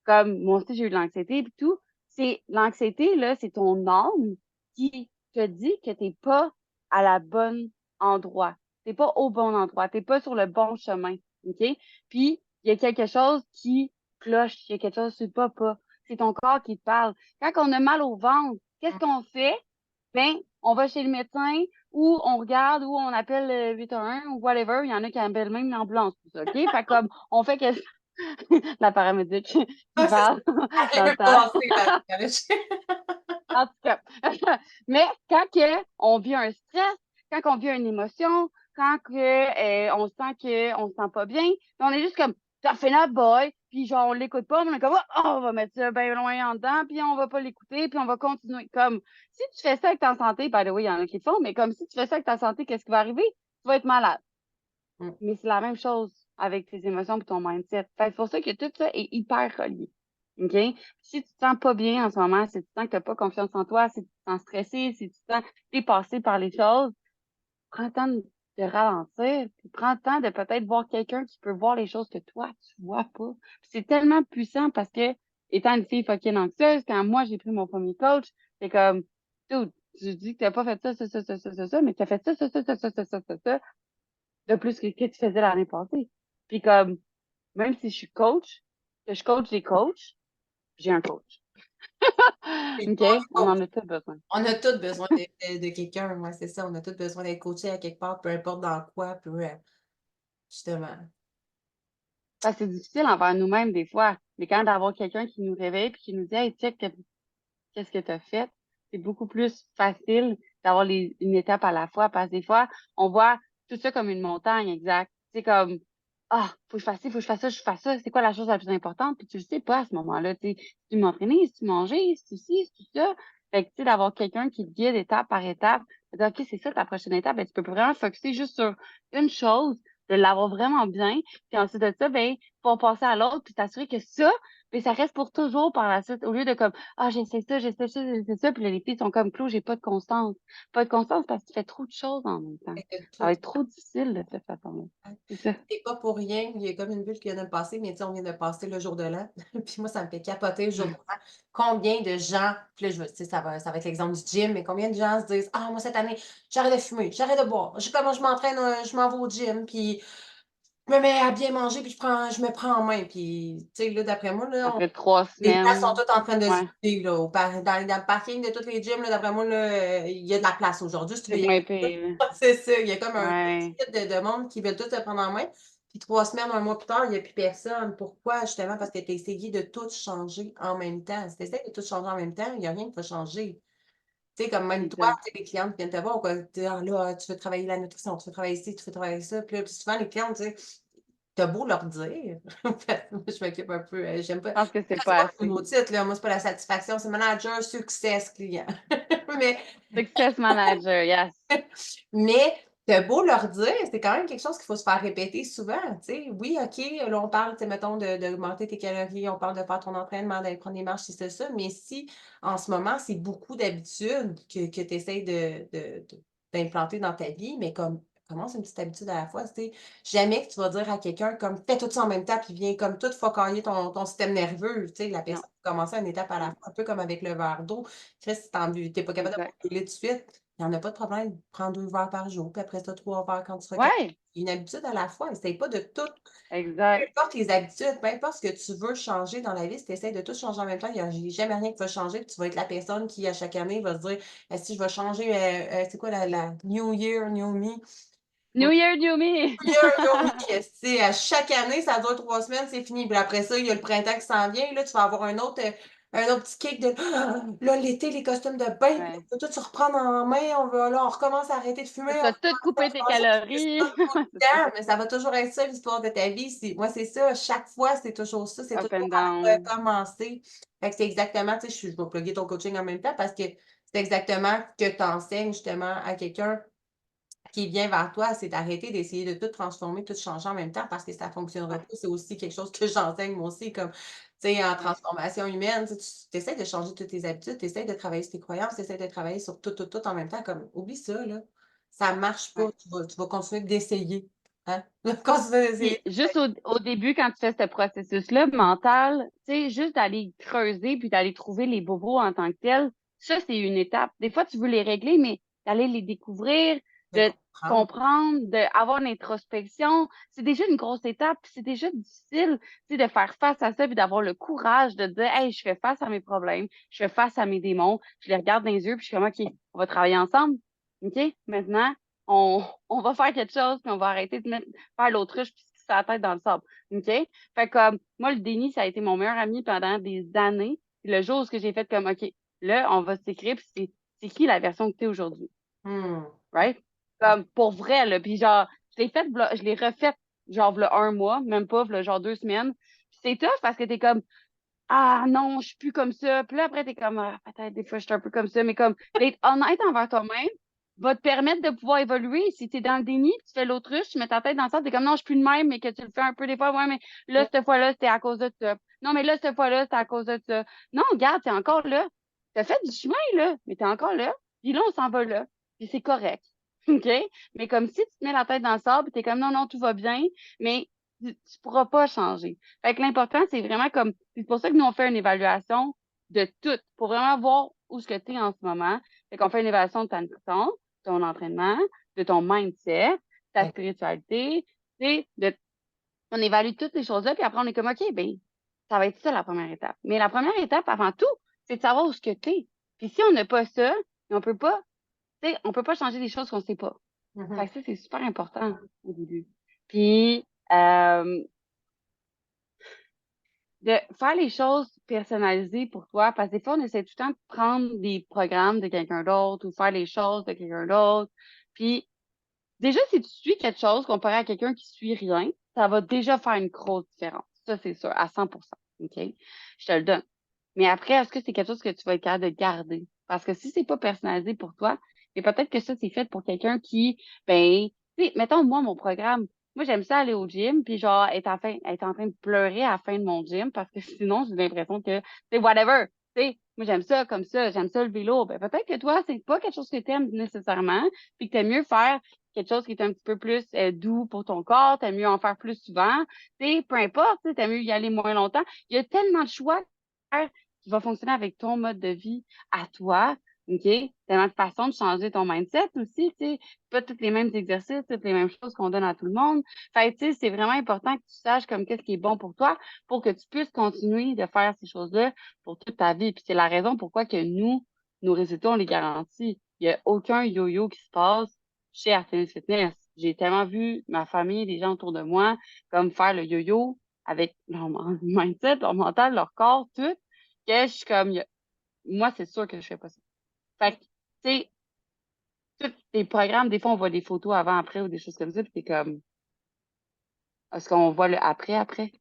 comme moi aussi j'ai eu de l'anxiété et tout, c'est l'anxiété là, c'est ton âme qui te dit que t'es pas à la bonne endroit. T'es pas au bon endroit, t'es pas sur le bon chemin, OK? Puis il y a quelque chose qui cloche, il y a quelque chose qui va pas. C'est ton corps qui te parle. Quand on a mal au ventre, qu'est-ce qu'on fait? Ben, on va chez le médecin ou on regarde ou on appelle le 811 ou whatever. Il y en a qui appellent même l'ambulance pour ça, OK? Fait comme, on fait que la paramédic qui Ah, c'est ça. parle Elle dans le veut temps. passer, la En tout cas. Mais quand que on vit un stress, quand on vit une émotion, quand on sent qu'on se sent pas bien, mais on est juste comme, ça fait notre boy, puis genre, on l'écoute pas, mais on est comme, oh, on va mettre ça bien loin en dedans, puis on va pas l'écouter, puis on va continuer. Comme, si tu fais ça avec ta santé, by the way, il y en a qui le font, mais comme si tu fais ça avec ta santé, qu'est-ce qui va arriver? Tu vas être malade. Mm. Mais c'est la même chose avec tes émotions et ton mindset. Fait que c'est pour ça que tout ça est hyper relié. OK? Si tu te sens pas bien en ce moment, si tu sens que tu n'as pas confiance en toi, si tu te sens stressé, si tu te sens dépassé par les choses, prends le temps de ralentir, puis prends le temps de peut-être voir quelqu'un qui peut voir les choses que toi, tu vois pas. Puis c'est tellement puissant parce que, étant une fille fucking anxieuse, quand moi, j'ai pris mon premier coach, c'est comme, dude, tu dis que t'as pas fait ça, mais tu as fait ça, de plus que tu faisais l'année passée. Puis comme, même si je suis coach, que je coach des coachs, j'ai un coach. Puis, OK? On en a tous besoin. on a tous besoin de quelqu'un, ouais, c'est ça. On a tous besoin d'être coachés à quelque part, peu importe dans quoi, justement. Parce que c'est difficile envers nous-mêmes des fois. Mais quand d'avoir quelqu'un qui nous réveille puis qui nous dit, hey, check, qu'est-ce que tu as fait? C'est beaucoup plus facile d'avoir une étape à la fois parce que des fois, on voit tout ça comme une montagne, exact. C'est comme, ah, faut que je fasse ci, faut que je fasse ça, je fasse ça. C'est quoi la chose la plus importante? Puis tu le sais pas à ce moment-là. Tu sais, si tu m'entraîner, si tu manger, si tu ci, si tu ça. Fait que, tu sais, d'avoir quelqu'un qui te guide étape par étape, de dire, OK, c'est ça ta prochaine étape, ben, tu peux vraiment focuser juste sur une chose, de l'avoir vraiment bien. Puis ensuite de ça, ben, pour passer à l'autre, puis t'assurer que ça, mais ça reste pour toujours par la suite, au lieu de comme, ah, j'essaie ça, puis là, les filles sont comme, Claude, j'ai pas de constance. Pas de constance parce que tu fais trop de choses en même temps. Fait que Ça va tout être trop difficile de cette façon-là. C'est ça. c'est pas pour rien, il y a comme une bulle qui vient de me passer, mais tu sais, on vient de passer le jour de l'an. Puis moi, ça me fait capoter le jour de l'an. Combien de gens, puis là, tu sais, ça va être l'exemple du gym, mais combien de gens se disent: «Ah, moi, cette année, j'arrête de fumer, j'arrête de boire, comment je m'entraîne, je m'en vais au gym, puis je me mets à bien manger, puis je me prends en main». Puis, tu sais, là, d'après moi, là, Après 3 semaines, les places sont toutes en train de se ouais, vider, là, dans le parking de tous les gyms, là, d'après moi, là, il y a de la place aujourd'hui, si tu c'est veux y moins aller. pire. C'est ça, il y a comme un Ouais, petit de monde qui veulent tout se prendre en main. Puis 3 semaines, 1 mois plus tard, il y a plus personne. Pourquoi? Justement parce que tu as essayé de tout changer en même temps. Si tu essaies de tout changer en même temps, il y a rien qui va changer. Tu sais, comme même toi, exact. tu sais, les clientes qui viennent te voir ou quoi, tu dis: «Ah là, tu veux travailler la nutrition, tu veux travailler ci, tu veux travailler ça». Puis là, puis souvent les clientes, tu sais, tu as beau leur dire, en fait, moi je m'occupe un peu, j'aime pas Je pense que c'est c'est pas pas un assez. mot titre là, moi c'est pas la satisfaction, c'est manager success client. Mais Success manager, yes. Mais tu beau leur dire, c'est quand même quelque chose qu'il faut se faire répéter souvent, tu sais. Oui, OK, là, on parle, tu sais, mettons, d'augmenter tes calories, on parle de faire ton entraînement, d'aller prendre des marches, ci, ça, mais si, en ce moment, c'est beaucoup d'habitudes que tu essaies d'implanter dans ta vie, mais comme commence une petite habitude à la fois, tu sais. Jamais que tu vas dire à quelqu'un comme: «Fais tout ça en même temps», puis viens comme tout focailler ton système nerveux, tu sais. La Non, personne va commencer une étape à la non, fois, un peu comme avec le verre d'eau. Chris, si tu es pas capable de boire exact. 2 litres de suite, il y en a pas de problème, prends 2 verres par jour, puis après ça 3 verres quand tu seras capable. Ouais, Une habitude à la fois, essaye pas de tout peu exact. importe les habitudes, peu importe ce que tu veux changer dans la vie, si tu essaies de tout changer en même temps, il y a jamais rien qui va changer, puis tu vas être la personne qui, à chaque année, va se dire: Si je vais changer, c'est quoi la New Year, New Me?» New Year, new me! New Year, New Me, tu sais, à chaque année, ça dure 3 semaines, c'est fini. Puis après ça, il y a le printemps qui s'en vient, là, tu vas avoir un autre petit kick de: Là, l'été, les costumes de bain, puis Ouais. on veut tout se reprendre en main, on recommence à arrêter de fumer, Tu on vas tout recommence couper tes à manger». C'est ça calories. tout le C'est ça. temps, mais ça va toujours être ça l'histoire de ta vie. Moi, c'est ça, chaque fois, c'est toujours ça, c'est Up toujours and à down. recommencer. Fait que c'est exactement, tu sais, je vais plugger ton coaching en même temps parce que c'est exactement que tu enseignes justement à quelqu'un qui vient vers toi, c'est d'arrêter d'essayer de tout transformer, tout changer en même temps parce que ça fonctionnera Ouais, pas. C'est aussi quelque chose que j'enseigne moi aussi comme, tu sais, en ouais, transformation humaine, tu essaies de changer toutes tes habitudes, tu essaies de travailler sur tes croyances, tu essaies de travailler sur tout en même temps comme oublie ça là, ça marche pas, ouais. tu vas continuer d'essayer, hein? Continuer Puis d'essayer. juste au début, quand tu fais ce processus-là mental, tu sais, juste d'aller creuser puis d'aller trouver les bobos en tant que tels, ça, c'est une étape. Des fois, tu veux les régler, mais d'aller les découvrir, De de comprendre. comprendre, d'avoir une introspection, c'est déjà une grosse étape, puis c'est déjà difficile, tu sais, de faire face à ça, puis d'avoir le courage de dire, hey, je fais face à mes problèmes, je fais face à mes démons, je les regarde dans les yeux, puis je suis comme, OK, on va travailler ensemble. OK, maintenant, on va faire quelque chose, puis on va arrêter de faire l'autruche puis se la tête dans le sable. OK? Fait que, comme, moi, le déni, ça a été mon meilleur ami pendant des années. Puis le jour où j'ai fait comme, OK, là, on va s'écrire, puis c'est qui la version que tu es aujourd'hui? Mmh. Right? Comme, pour vrai, là. Puis genre, je l'ai refait, genre, v'là un mois, même pas, v'là genre 2 semaines. Puis c'est tough parce que t'es comme, ah non, je suis plus comme ça. Puis là, après, t'es comme, ah, peut-être des fois, je suis un peu comme ça. Mais comme, d'être honnête envers toi-même va te permettre de pouvoir évoluer. Si t'es dans le déni, tu fais l'autruche, tu mets ta tête dans le sable, t'es comme, non, je suis plus de même, mais que tu le fais un peu des fois. Ouais, mais là, cette fois-là, c'était à cause de ça. Non, mais là, cette fois-là, c'était à cause de ça. Non, regarde, t'es encore là. T'as fait du chemin, là, mais t'es encore là. Puis là, on s'en va là. Puis c'est correct. OK? Mais comme si tu te mets la tête dans le sable, t'es comme, non, non, tout va bien, mais tu pourras pas changer. Fait que l'important, c'est vraiment comme, c'est pour ça que nous, on fait une évaluation de tout, pour vraiment voir où ce que tu es en ce moment. Fait qu'on fait une évaluation de ta nutrition, ton entraînement, de ton mindset, ta Ouais. spiritualité, tu sais, on évalue toutes ces choses-là, puis après, on est comme, OK, ben, ça va être ça la première étape. Mais la première étape, avant tout, c'est de savoir où ce que tu es. Puis si on n'a pas ça, on peut pas, tu sais, on peut pas changer des choses qu'on sait pas. Fait Mhm. que ça, c'est super important au début. Puis, euh, de faire les choses personnalisées pour toi, parce que des fois, on essaie tout le temps de prendre des programmes de quelqu'un d'autre ou faire les choses de quelqu'un d'autre. Puis, déjà, si tu suis quelque chose comparé à quelqu'un qui suit rien, ça va déjà faire une grosse différence. Ça, c'est sûr, à 100%. OK? Je te le donne. Mais après, est-ce que c'est quelque chose que tu vas être capable de garder? Parce que si c'est pas personnalisé pour toi, et peut-être que ça, c'est fait pour quelqu'un qui, ben, tu sais, mettons, moi, mon programme, moi, j'aime ça aller au gym, puis genre, être en train de pleurer à la fin de mon gym, parce que sinon, j'ai l'impression que, c'est whatever. Tu sais, moi, j'aime ça comme ça, j'aime ça le vélo. Ben, peut-être que toi, c'est pas quelque chose que t'aimes nécessairement, puis que t'aimes mieux faire quelque chose qui est un petit peu plus doux pour ton corps, t'aimes mieux en faire plus souvent, tu sais, peu importe, tu sais, t'aimes mieux y aller moins longtemps. Il y a tellement de choix qui va fonctionner avec ton mode de vie à toi. OK? Tellement de façons de changer ton mindset aussi, tu sais. Pas tous les mêmes exercices, toutes les mêmes choses qu'on donne à tout le monde. Fait que, tu sais, c'est vraiment important que tu saches comme qu'est-ce qui est bon pour toi pour que tu puisses continuer de faire ces choses-là pour toute ta vie. Puis c'est la raison pourquoi que nous, nos résultats, on les garantit. Il n'y a aucun yo-yo qui se passe chez Artemis Fitness. J'ai tellement vu ma famille, les gens autour de moi, comme faire le yo-yo avec leur mindset, leur mental, leur corps, tout, que je suis comme, moi, c'est sûr que je fais pas ça. Fait que, tu sais, tous les programmes, des fois, on voit des photos avant, après ou des choses comme ça, puis t'es comme, est-ce qu'on voit le après?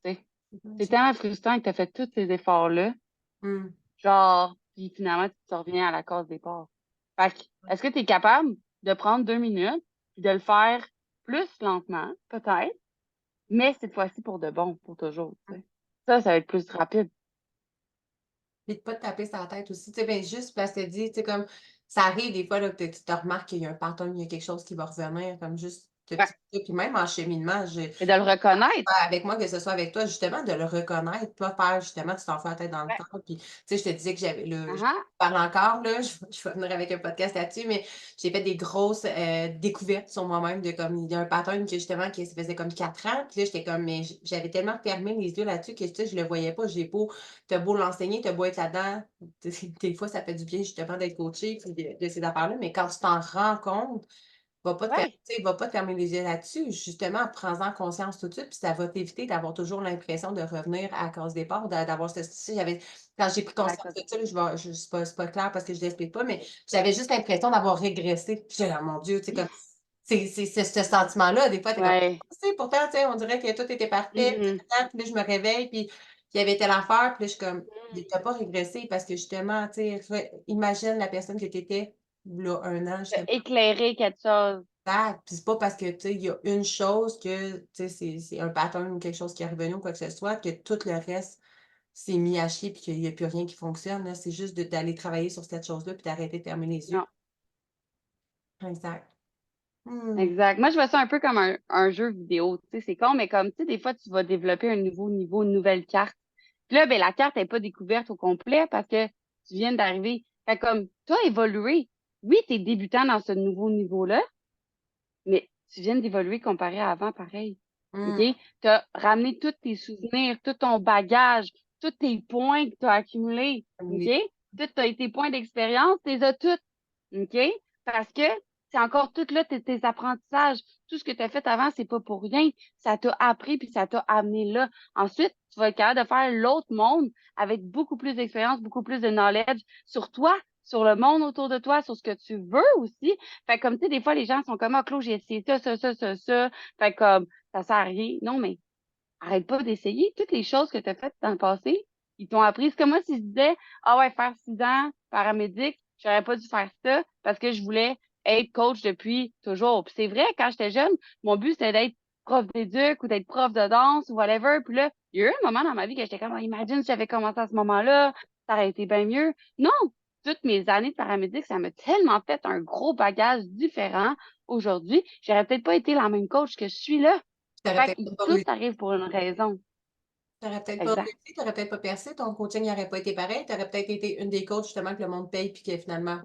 Tu sais, Mhm. c'est tellement frustrant que t'as fait tous ces efforts-là, Mm. genre, puis finalement, tu reviens à la case départ. Fait que, est-ce que tu es capable de prendre 2 minutes, puis de le faire plus lentement, peut-être, mais cette fois-ci pour de bon, pour toujours, tu sais. Ça va être plus rapide. Puis de pas te taper sur la tête aussi, tu sais, ben, juste parce que tu dis, tu sais, comme, ça arrive des fois, là, que tu te remarques qu'il y a un pattern, il y a quelque chose qui va revenir, comme juste te Ouais. petit puis même en cheminement, Et de le reconnaître. avec moi, que ce soit avec toi, justement, de le reconnaître, pas faire justement, tu t'en fais la tête dans le Ouais. temps. Puis, tu sais, je te disais que j'avais le, je Ah ah. parle encore, là, je vais venir avec un podcast là-dessus, mais j'ai fait des grosses découvertes sur moi-même de comme, il y a un pattern que justement, qui se faisait comme 4 ans. Puis là, j'étais comme, mais j'avais tellement fermé les yeux là-dessus que, tu sais, je le voyais pas. J'ai beau, t'as beau l'enseigner, t'as beau être là-dedans. Des fois, ça fait du bien, justement, d'être coaché, puis de ces affaires-là. Mais quand tu t'en rends compte, Ouais. va pas te fermer les yeux là-dessus. Justement, prends-en conscience tout de suite, puis ça va t'éviter d'avoir toujours l'impression de revenir à la case départ, d'avoir ce si j'avais quand j'ai pris À la conscience cause. de ça, là, je c'est pas clair parce que je l'explique pas, mais j'avais juste l'impression d'avoir régressé. Puis j'étais là: «Mon Dieu», tu sais, comme c'est ce sentiment-là, des fois, tu es comme: Ouais. «Tu sais, pourtant, tu sais, on dirait que tout était parfait, Mhm. puis là, je me réveille, puis il y avait telle affaire», puis là, je suis comme: Mhm. «Mais tu as pas régressé parce que justement, tu sais, imagine la personne que tu étais, v'là 1 an, De justement». éclairer quelque chose. Exact, puis c'est pas parce que, tu sais, il y a une chose que, tu sais, c'est un pattern ou quelque chose qui est revenu ou quoi que ce soit, que tout le reste s'est mis à chier puis qu'il y a plus rien qui fonctionne, là. C'est juste d'aller travailler sur cette chose-là puis d'arrêter de fermer les yeux. Non. Exact. Mmh. Exact. Moi, je vois ça un peu comme un jeu vidéo. Tu sais, c'est con, mais comme, tu sais, des fois, tu vas développer un nouveau niveau, une nouvelle carte. Puis là, ben, la carte n'est pas découverte au complet parce que tu viens d'arriver. Fait comme, toi, évoluer. Oui, tu es débutant dans ce nouveau niveau-là, mais tu viens d'évoluer comparé à avant, pareil. OK? Mmh. Tu as ramené tous tes souvenirs, tout ton bagage, tous tes points que tu as accumulés. Comme OK? les Tes points d'expérience, tu les as tous. OK? Parce que c'est encore tout là, tes apprentissages. Tout ce que tu as fait avant, c'est pas pour rien. Ça t'a appris puis ça t'a amené là. Ensuite, tu vas être capable de faire l'autre monde avec beaucoup plus d'expérience, beaucoup plus de knowledge sur toi, sur le monde autour de toi, sur ce que tu veux aussi. Fait que comme, tu sais, des fois, les gens sont comme, ah, Claude, j'ai essayé ça. Fait que comme, ça sert à rien. Non, mais arrête pas d'essayer. Toutes les choses que tu as faites dans le passé, ils t'ont appris. C'est comme moi si je disais, ah ouais, faire 6 ans, paramédic, j'aurais pas dû faire ça parce que je voulais être coach depuis toujours. Puis c'est vrai, quand j'étais jeune, mon but, c'était d'être prof d'éduc ou d'être prof de danse ou whatever. Puis là, il y a eu un moment dans ma vie que j'étais comme, ah, imagine si j'avais commencé à ce moment-là, ça aurait été bien mieux. Non! Toutes mes années de paramédic, ça m'a tellement fait un gros bagage différent aujourd'hui. J'aurais peut-être pas été la même coach que je suis là. T'aurais Fait peut-être que pas tout réussi. arrive pour une raison. T'aurais peut-être pas Exact. réussi, t'aurais peut-être pas percé, ton coaching n'aurait pas été pareil. T'aurais peut-être été une des coachs justement que le monde paye puis que finalement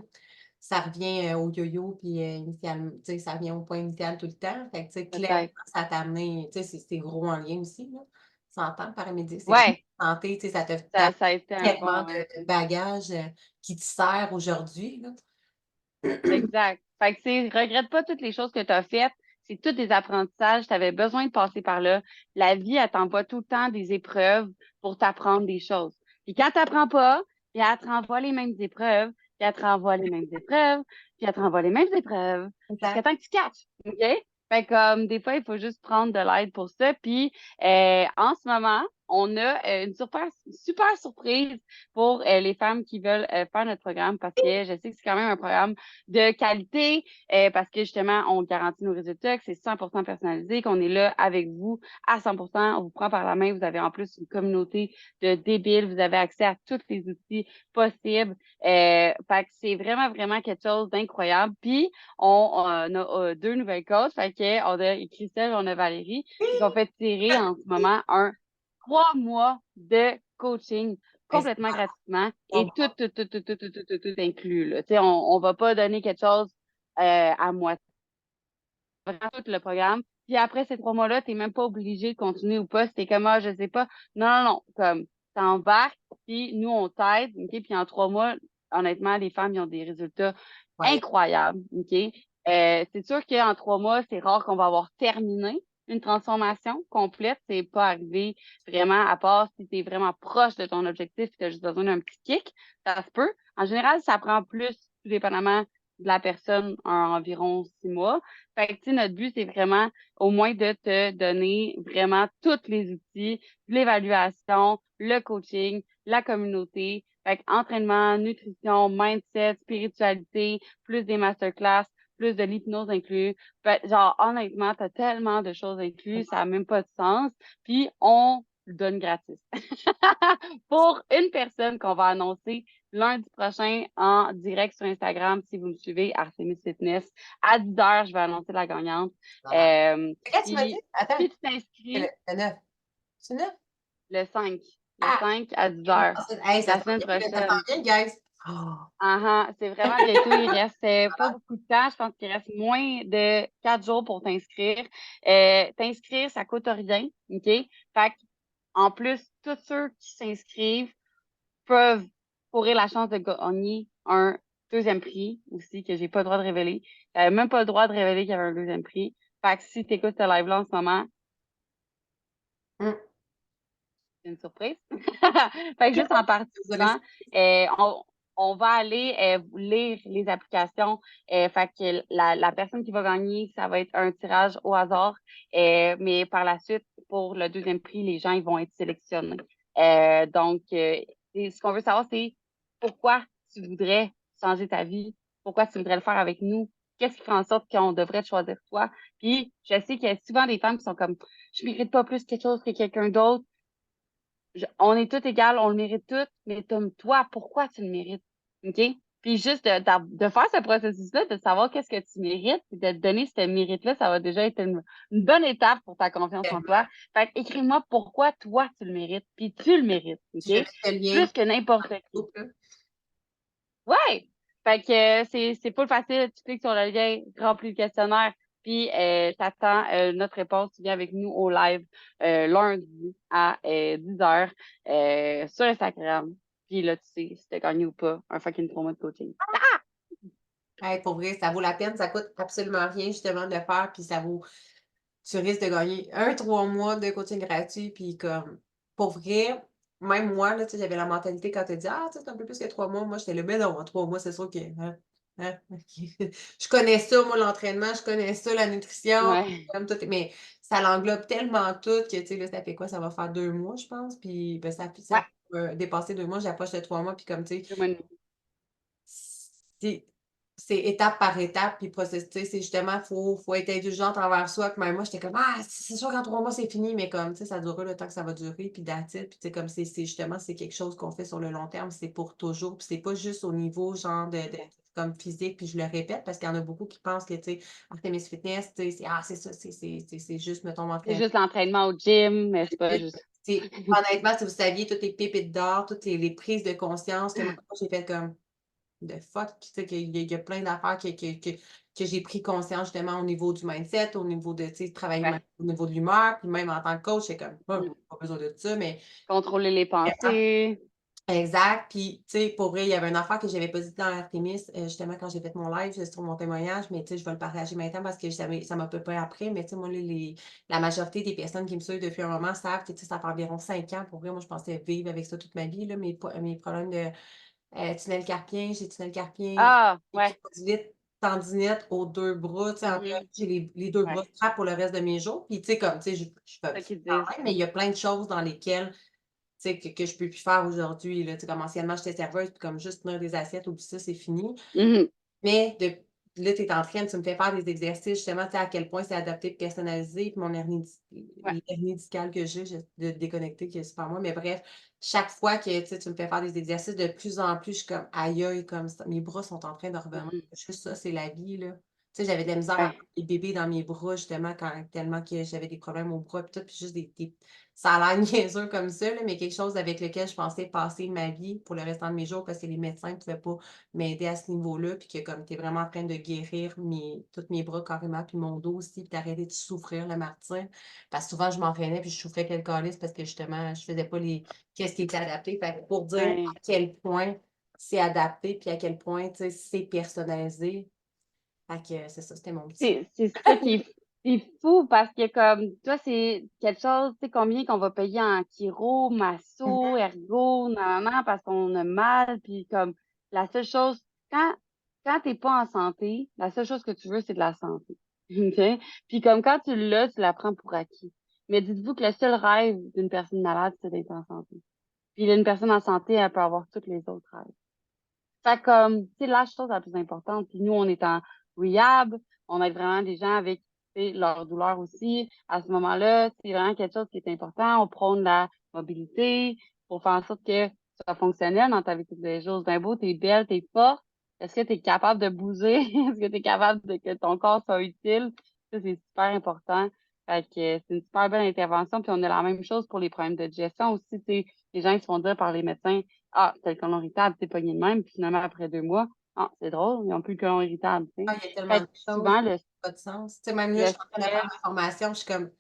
ça revient, au yo-yo puis, tu sais, ça revient au point initial tout le temps. Fait que, tu sais, clairement, Peut-être. ça t'a amené, tu sais, c'est gros en lien aussi, là. S'entend, paramédic, c'est gros Ouais, en santé, tu sais, ça t'a ça a été un tellement pont, ouais. de bagages, qui te sert aujourd'hui, là. Exact. Fait que, tu sais, regrette pas toutes les choses que tu as faites. C'est tous des apprentissages. Tu avais besoin de passer par là. La vie, elle t'envoie tout le temps des épreuves pour t'apprendre des choses. Puis quand t'apprends pas, puis elle te renvoie les mêmes épreuves, puis elle te renvoie les mêmes épreuves, puis elle te renvoie les mêmes épreuves, jusqu'à Exact. temps que tu catches. OK? Fait que, comme, des fois, il faut juste prendre de l'aide pour ça. Puis, en ce moment, on a une super surprise pour les femmes qui veulent faire notre programme parce que je sais que c'est quand même un programme de qualité parce que justement, on garantit nos résultats, que c'est 100% personnalisé, qu'on est là avec vous à 100%. On vous prend par la main. Vous avez en plus une communauté de débiles. Vous avez accès à tous les outils possibles. Fait que c'est vraiment, vraiment quelque chose d'incroyable. Puis, on a 2 nouvelles coachs. Fait que on a Christelle, on a Valérie. Puis qu'on fait tirer en ce moment un 3 mois de coaching Hey, c'est complètement gratuitement pas et tout inclus, là. Tu sais, on va pas donner quelque chose à moitié. Vraiment tout le programme. Puis après ces 3 mois-là, t'es même pas obligé de continuer ou pas. C'était comme, ah, je sais pas. Non, non, non. Comme, t'embarques, puis nous, on t'aide, OK? Puis en 3 mois, honnêtement, les femmes, ils ont des résultats incroyable. incroyables, OK? C'est sûr qu'en 3 mois, c'est rare qu'on va avoir terminé une transformation complète. C'est pas arrivé vraiment, à part si t'es vraiment proche de ton objectif et t'as juste besoin d'un petit kick. Ça se peut. En général, ça prend plus, tout dépendamment de la personne, environ 6 mois. Fait que, tu sais, notre but, c'est vraiment au moins de te donner vraiment tous les outils, l'évaluation, le coaching, la communauté. Fait que entraînement, nutrition, mindset, spiritualité, plus des masterclass, plus de l'hypnose inclus. Fait, genre, honnêtement, t'as tellement de choses incluses, ça n'a même pas de sens. Puis, on le donne gratis. Pour une personne qu'on va annoncer lundi prochain en direct sur Instagram, si vous me suivez, Artemis Fitness. À 10 heures, je vais annoncer la gagnante. Voilà. Quand tu m'as dit? Puis, Attends, si tu c'est t'inscris le 9. C'est 9? le 5, le Ah! 5 à 10 heures, Hey, ça la s'en semaine vient, ça s'en prochaine. vient, guys. Oh! C'est vraiment bientôt. Il reste pas beaucoup de temps. Je pense qu'il reste moins de 4 jours pour t'inscrire. T'inscrire, ça coûte rien, OK? Fait en plus, tous ceux qui s'inscrivent peuvent courir la chance de gagner un deuxième prix aussi que j'ai pas le droit de révéler. J'avais même pas le droit de révéler qu'il y avait un deuxième prix. Fait que si tu écoutes ce live-là en ce moment, Mmh. c'est une surprise. Fait que juste en Désolée, participant, on va aller lire les applications. Fait que la personne qui va gagner, ça va être un tirage au hasard. Mais par la suite, pour le deuxième prix, les gens ils vont être sélectionnés. Donc, et ce qu'on veut savoir, c'est pourquoi tu voudrais changer ta vie, pourquoi tu voudrais le faire avec nous, qu'est-ce qui ferait en sorte qu'on devrait te choisir toi. Puis, je sais qu'il y a souvent des femmes qui sont comme, je mérite pas plus quelque chose que quelqu'un d'autre. On est toutes égales, on le mérite toutes, mais comme toi, pourquoi tu le mérites? OK? Puis juste de faire ce processus-là, de savoir qu'est-ce que tu mérites, puis de te donner ce mérite-là, ça va déjà être une bonne étape pour ta confiance en tellement. toi. Fait que écris-moi pourquoi toi tu le mérites, puis tu le mérites, Si jamais OK? je fais le lien Plus que n'importe dans le qui. groupe, là. Ouais! Fait que c'est pas facile. Tu cliques sur le lien, remplis le questionnaire, puis t'attends notre réponse. Tu viens avec nous au live lundi à 10 heures sur Instagram. Puis là, tu sais si t'as gagné ou pas un fucking 3 mois de coaching. Hey, pour vrai, ça vaut la peine, ça coûte absolument rien justement de le faire, puis ça vaut tu risques de gagner un 3 mois de coaching gratuit, puis comme pour vrai, même moi, là, tu sais, j'avais la mentalité quand tu as dit: «Ah, tu sais, c'est un peu plus que 3 mois». Moi, j'étais là: «Ben non, en 3 mois, c'est sûr que OK». Je connais ça, moi, l'entraînement, je connais ça, la nutrition, Ouais, comme tout, mais ça l'englobe tellement tout que, tu sais, là, ça fait quoi? Ça va faire 2 mois, je pense, puis, ben, ça ouais, dépassé 2 mois, j'approche de 3 mois, puis comme, tu sais, 2 mois et demi. c'est c'est étape par étape, puis process tu sais, c'est justement, faut être indulgente envers soi, puis même moi, j'étais comme: «Ah, c'est sûr qu'en 3 mois, c'est fini», mais comme, tu sais, ça durera le temps que ça va durer, puis that's it, puis tu sais, comme c'est justement, c'est quelque chose qu'on fait sur le long terme, c'est pour toujours, puis c'est pas juste au niveau genre de Exact. comme physique, puis je le répète parce qu'il y en a beaucoup qui pensent que, tu sais, Artemis Fitness, tu sais, c'est ça, c'est juste, mettons, C'est m'entraîner juste l'entraînement au gym, mais c'est pas vite. juste C'est honnêtement, si vous saviez toutes les pépites d'or, toutes les prises de conscience que moi, j'ai fait comme: «The fuck», tu sais, qu'il y a plein d'affaires que j'ai pris conscience justement au niveau du mindset, au niveau de, tu sais, travailler même ouais. au niveau de l'humeur, puis même en tant que coach, c'est comme: «Ah, Mmh. pas besoin de ça», mais Contrôler les vraiment pensées. exact, puis tu sais, pour vrai, il y avait une affaire que j'avais pas dit dans Artémis, justement quand j'ai fait mon live sur mon témoignage, mais tu sais, je vais le partager maintenant parce que ça m'a peu après, mais tu sais, moi, la majorité des personnes qui me suivent depuis un moment savent que, tu sais, ça fait environ 5 ans. Pour vrai, moi, je pensais vivre avec ça toute ma vie, là, mes problèmes de tunnel carpien, j'ai tunnel carpien, Ah! Ouais. épicondylite, tendinite aux 2 bras, tu sais, en théorie, Mmh. j'ai les 2 bras Ouais. scrap pour le reste de mes jours. Puis, tu sais, comme, tu sais, je fais C'est ça qu'ils quand disent. même, mais il y a plein de choses dans lesquelles, tu sais, que je peux plus faire aujourd'hui, là. Tu sais, comme anciennement, j'étais serveuse, puis comme juste tenir des assiettes, oublie ça, c'est fini. Mmh. Mais là, tu es en train tu me fais faire des exercices justement, tu sais, à quel point c'est adapté et personnalisé, puis mon Ouais. l'hernie discale que j'ai de déconnecter qui est super moi, mais bref, chaque fois que, tu sais, tu me fais faire des exercices, de plus en plus, je suis comme: «Aïe aïe», comme ça mes bras sont en train de revenir. Mmh. Juste ça, c'est la vie, là. Tu sais, j'avais de la misère à Ouais. prendre les bébés dans mes bras justement quand tellement que j'avais des problèmes au bras puis tout, puis juste des ça a l'air niaiseux comme ça, là, mais quelque chose avec lequel je pensais passer ma vie pour le restant de mes jours parce que les médecins ne pouvaient pas m'aider à ce niveau-là, puis que comme tu es vraiment en train de guérir tous mes bras carrément, puis mon dos aussi, puis d'arrêter de souffrir le matin. Parce que souvent, je m'entraînais, puis je souffrais que le calice parce que justement, je faisais pas les qu'est-ce qui était adapté. Fait que pour dire Ouais. à quel point c'est adapté, puis à quel point, tu sais, c'est personnalisé. Fait que c'est ça, c'était mon petit C'est ça qui est c'est fou parce que comme toi, c'est quelque chose, tu sais, combien qu'on va payer en chiro, masso, mmh ergo, nanana, parce qu'on a mal, puis comme la seule chose quand quand tu pas en santé, la seule chose que tu veux, c'est de la santé. OK? Puis comme quand tu l'as, tu la prends pour acquis. Mais dites-vous que le seul rêve d'une personne malade, c'est d'être en santé. Puis une personne en santé, elle peut avoir tous les autres rêves. Fait que comme, c'est la chose la plus importante. Puis nous, on est en rehab, on aide vraiment des gens avec, tu sais, leur douleur aussi. À ce moment-là, c'est vraiment quelque chose qui est important. On prône la mobilité pour faire en sorte que tu sois fonctionnel dans ta vie de tous les jours. C'est bien beau, t'es belle, t'es forte. Est-ce que tu es capable de bouger? Est-ce que tu es capable de que ton corps soit utile? Ça, c'est super important. Fait que c'est une super belle intervention. Puis on a la même chose pour les problèmes de digestion aussi. Tu sais, les gens ils se font dire par les médecins ah, t'as le côlon irritable, t'es pogné de même, puis finalement, après 2 mois, ah, c'est drôle, ils n'ont plus le côlon irritable, tu sais. Ah, il y a tellement Fait de que choses, souvent, pas de sens. Tu sais, même là, je le suis en train de faire stress, ma formation, je suis comme: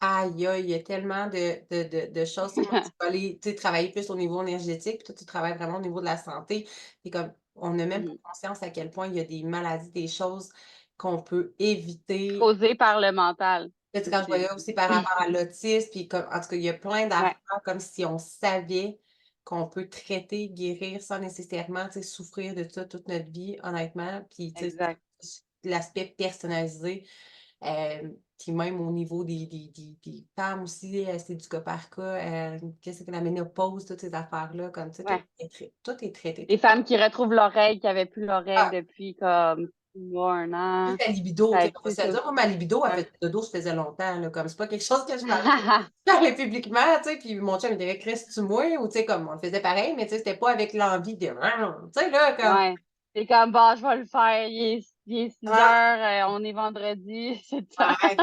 «Aïe, aïe, il y a tellement de choses». Tu sais, moi, je peux aller, tu sais, travailler plus au niveau énergétique, puis toi, tu travailles vraiment au niveau de la santé. Et comme on n'a même pas mhm, conscience à quel point il y a des maladies, des choses qu'on peut éviter. causé par le mental Tu sais, quand je aussi. voyais aussi par rapport à l'autisme, puis comme en tout cas, il y a plein Ouais, d'affaires comme si on savait qu'on peut traiter, guérir sans nécessairement, tu sais, souffrir de ça toute notre vie, honnêtement. Puis, tu sais, exact. l'aspect personnalisé, puis même au niveau des femmes aussi, c'est du cas par cas, qu'est-ce que la ménopause, toutes ces affaires-là, comme tu sais, Ouais. tout est traité, Les tout femmes qui retrouvent l'oreille, qui avaient plus l'oreille ah, depuis comme 6 mois, 1 an. juste la libido, tu sais, Fait que, on va tu sais, se le ça dire, moi, aussi. ma libido, elle Ouais. faisait dodo, ça faisait longtemps, là, comme c'est pas quelque chose que je parlais publiquement, tu sais, puis mon chum, il dirait: «Crisses-tu moi?» ou tu sais, comme on le faisait pareil, mais tu sais, c'était pas avec l'envie de tu sais, là, comme Ouais. C'est comme, bah, je vais le faire, il est 6 ah, heures, on est vendredi, c'est le temps. ouais,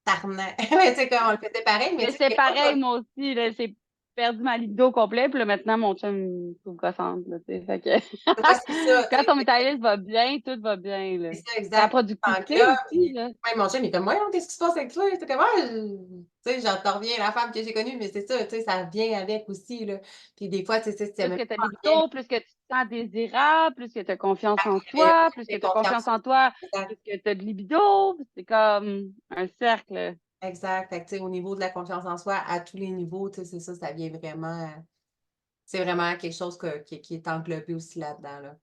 tabarnak. Mais tu sais, comme on le faisait pareil, mais Mais tu sais, c'est il y a pas pareil, comme moi aussi, là, j'ai perdu ma libido au complet, puis là, maintenant, mon chum, il me trouve gossante, là, tu sais, fait que ouais, c'est ça, tu quand sais, ton métabolisme va bien, tout va bien, là. c'est ça, La exact. Tant que productivité là, aussi, puis là. même mon chum, il est comme: «Voyons, qu'est-ce qui se passe avec toi?» Tu sais, comme: «Ah, tu sais, j'en reviens à la femme que j'ai connue», mais c'est ça, tu sais, ça vient avec aussi, là. Puis des fois, tu sais, c'est Plus même que tu as de pas en lien libido, plus que tu te sens désirable, plus que tu as confiance en avec toi, plus que j'ai tu as confiance confiance en en toi, toi. plus que tu as de libido, c'est comme un cercle. exact. Fait que, tu sais, au niveau de la confiance en soi, à tous les niveaux, tu sais, c'est ça, ça vient vraiment, c'est vraiment quelque chose qui est englobé aussi là-dedans, là.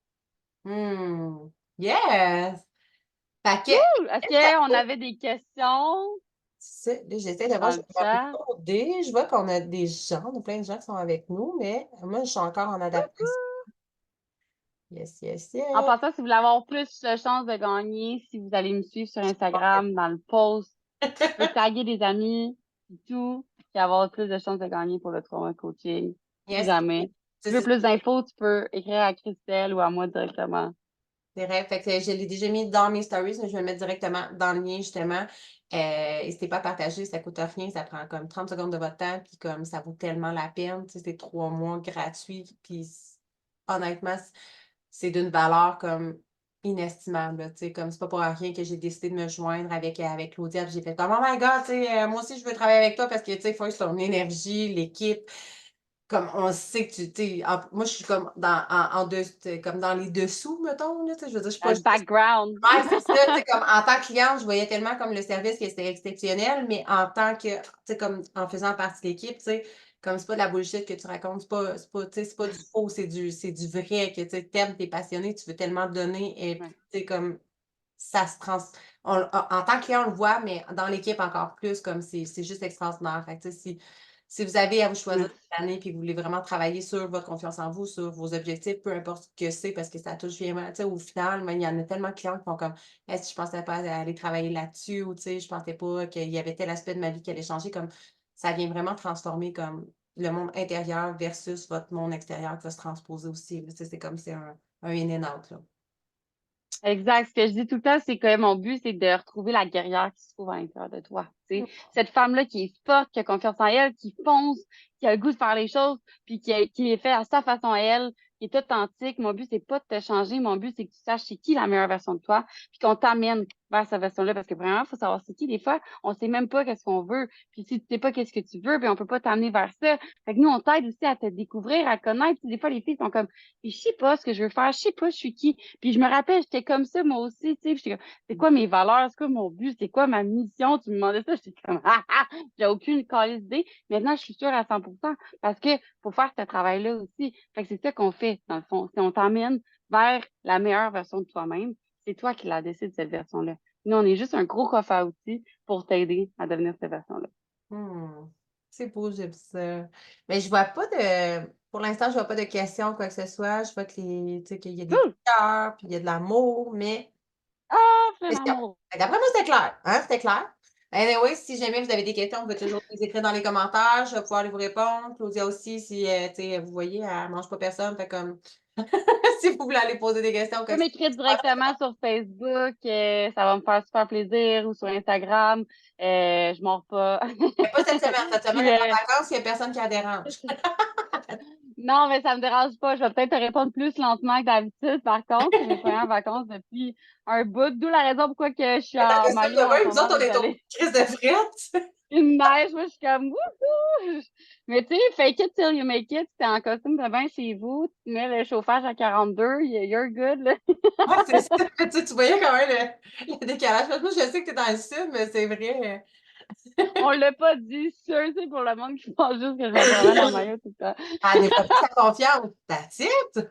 Mmh. Yes! Fait que, Cool! Est-ce qu'est-ce que qu'on avait des questions là, j'essaie de voir, dans je le vais chat? regarder, je vois qu'on a des gens, on a plein de gens qui sont avec nous, mais moi, je suis encore en adaptation. Yes, yes, En yes. passant, si vous voulez avoir plus de chances de gagner, si vous allez me suivre sur Instagram, dans le post, tu peux taguer des amis et tout, puis avoir plus de chances de gagner pour le 3 mois coaching. Si Yes, jamais. Si tu veux c'est plus d'infos, tu peux écrire à Christelle ou à moi directement. c'est vrai. Fait que je l'ai déjà mis dans mes stories, mais je vais le mettre directement dans le lien, justement. N'hésitez pas à partager, ça coûte rien, ça prend comme 30 secondes de votre temps, puis comme ça vaut tellement la peine, tu sais, c'est 3 mois gratuits, puis honnêtement, c'est d'une valeur comme inestimable, là, tu sais, comme c'est pas pour rien que j'ai décidé de me joindre avec Claudia, puis j'ai fait comme oh my God, tu sais, moi aussi je veux travailler avec toi parce que tu sais, il faut son énergie, l'équipe, comme on sait que tu sais, moi je suis comme comme dans les dessous, mettons, là, tu sais, je veux dire, je suis Dans pas le juste background. ouais, c'est ça, tu sais, comme en tant que cliente, je voyais tellement comme le service que c'était exceptionnel, mais en tant que, tu sais, comme en faisant partie de l'équipe, tu sais, comme c'est pas de la bullshit que tu racontes, tu sais, c'est pas du faux, c'est du vrai, que tu sais, t'aimes, tu passionné, tu veux tellement donner et puis, Ouais, tu sais, comme ça se trans en tant que client, on le voit, mais dans l'équipe encore plus, comme c'est juste extraordinaire. Fait que, tu sais, si vous avez à vous choisir merci. cette année, puis que vous voulez vraiment travailler sur votre confiance en vous, sur vos objectifs, peu importe ce que c'est, parce que ça touche vraiment, tu sais, au final, mais il y en a tellement de clients qui font comme: «Est-ce que je pensais pas aller travailler là-dessus?» ou tu sais: «Je pensais pas qu'il y avait tel aspect de ma vie qui allait changer», comme ça vient vraiment transformer comme le monde intérieur versus votre monde extérieur qui va se transposer aussi, là. Tu sais, c'est comme c'est un in and out, là. Exact. Ce que je dis tout le temps, c'est que mon but, c'est de retrouver la guerrière qui se trouve à l'intérieur de toi. Tu sais. Cette femme-là qui est forte, qui a confiance en elle, qui fonce, qui a le goût de faire les choses, puis qui est fait à sa façon à elle, qui est authentique. Mon but, c'est pas de te changer. Mon but, c'est que tu saches c'est qui la meilleure version de toi, puis qu'on t'amène vers cette version-là. Parce que vraiment, il faut savoir c'est qui. Des fois, on sait même pas qu'est-ce qu'on veut. Puis si tu sais pas qu'est-ce que tu veux, ben on peut pas t'amener vers ça. Fait que nous, on t'aide aussi à te découvrir, à te connaître. Puis des fois, les filles sont comme, je sais pas ce que je veux faire, je sais pas je suis qui. Puis je me rappelle, j'étais comme ça, moi aussi, tu sais. Puis j'étais comme, c'est quoi mes valeurs? C'est quoi mon but? C'est quoi ma mission? Tu me demandais ça, j'étais comme, ah, ah, j'ai aucune calice d'idée. Maintenant, je suis sûre à 100% parce que faut faire ce travail-là aussi. Fait que c'est ça qu'on fait, dans le fond. Si on t'emmène vers la meilleure version de toi-même, c'est toi qui la décides, cette version-là. Nous, on est juste un gros coffre à outils pour t'aider à devenir cette version-là. Mmh. C'est beau, j'aime ça. Mais je vois pas de pour l'instant, je vois pas de questions, quoi que ce soit. Je vois que tu sais, qu'il y a des Cool! cœurs, puis il y a de l'amour, mais Ah, plein questions. d'amour! Fait d'après moi, c'était clair, hein, c'était clair. Anyway, si jamais vous avez des questions, vous pouvez toujours les écrire dans les commentaires, je vais pouvoir les vous répondre. Claudia aussi, si, tu sais, vous voyez, elle mange pas personne, fait comme si vous voulez aller poser des questions, Tu quoi peux que ce m'écrire soit. directement sur Facebook, ça va me faire super plaisir, ou sur Instagram, je mords pas. Mais pas cette semaine. Cette semaine, Puis, elle est en vacances, il y a personne qui la dérange. non, mais ça me dérange pas. Je vais peut-être te répondre plus lentement que d'habitude, par contre. C'est mes premières vacances depuis un bout, d'où la raison pourquoi que je suis Attends en que ça maillot de en ce même, nous moment, autres, on est au désolée. crise de frette. Une neige, moi, je suis comme wouhou! Mais tu sais, fake it till you make it, t'es en costume de bain chez vous, tu mets le chauffage à 42, you're good, là. Ouais, c'est ça. Tu voyais quand même le décalage. Moi, je sais que tu es dans le sud, mais c'est vrai. On l'a pas dit, sûr, c'est pour le monde qui pense juste que je me promène en maillot tout le temps. Ah, développé sa confiance. That's it.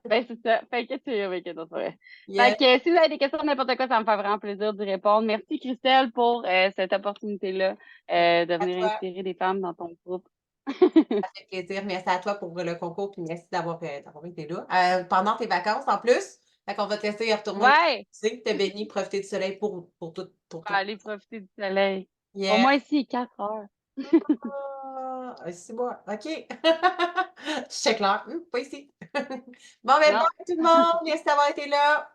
Ben, c'est ça. Fait que tu avec c'est vrai. Fait Yes, que si vous avez des questions, n'importe quoi, ça me fait vraiment plaisir d'y répondre. Merci, Christelle, pour cette opportunité-là de à venir toi. inspirer des femmes dans ton groupe. Ça fait plaisir. Merci à toi pour le concours, puis merci d'avoir été là. Pendant tes vacances, en plus. Fait qu'on va te laisser y retourner. Ouais! Tu sais, te baigner, profiter du soleil pour tout, pour Je tout. vais aller profiter du soleil. Pour Yes. moi, ici, il est 4 heures. Ah, c'est bon. OK. C'est clair. Pas ici. Bon, ben, Non. bye tout le monde. Merci d'avoir été là.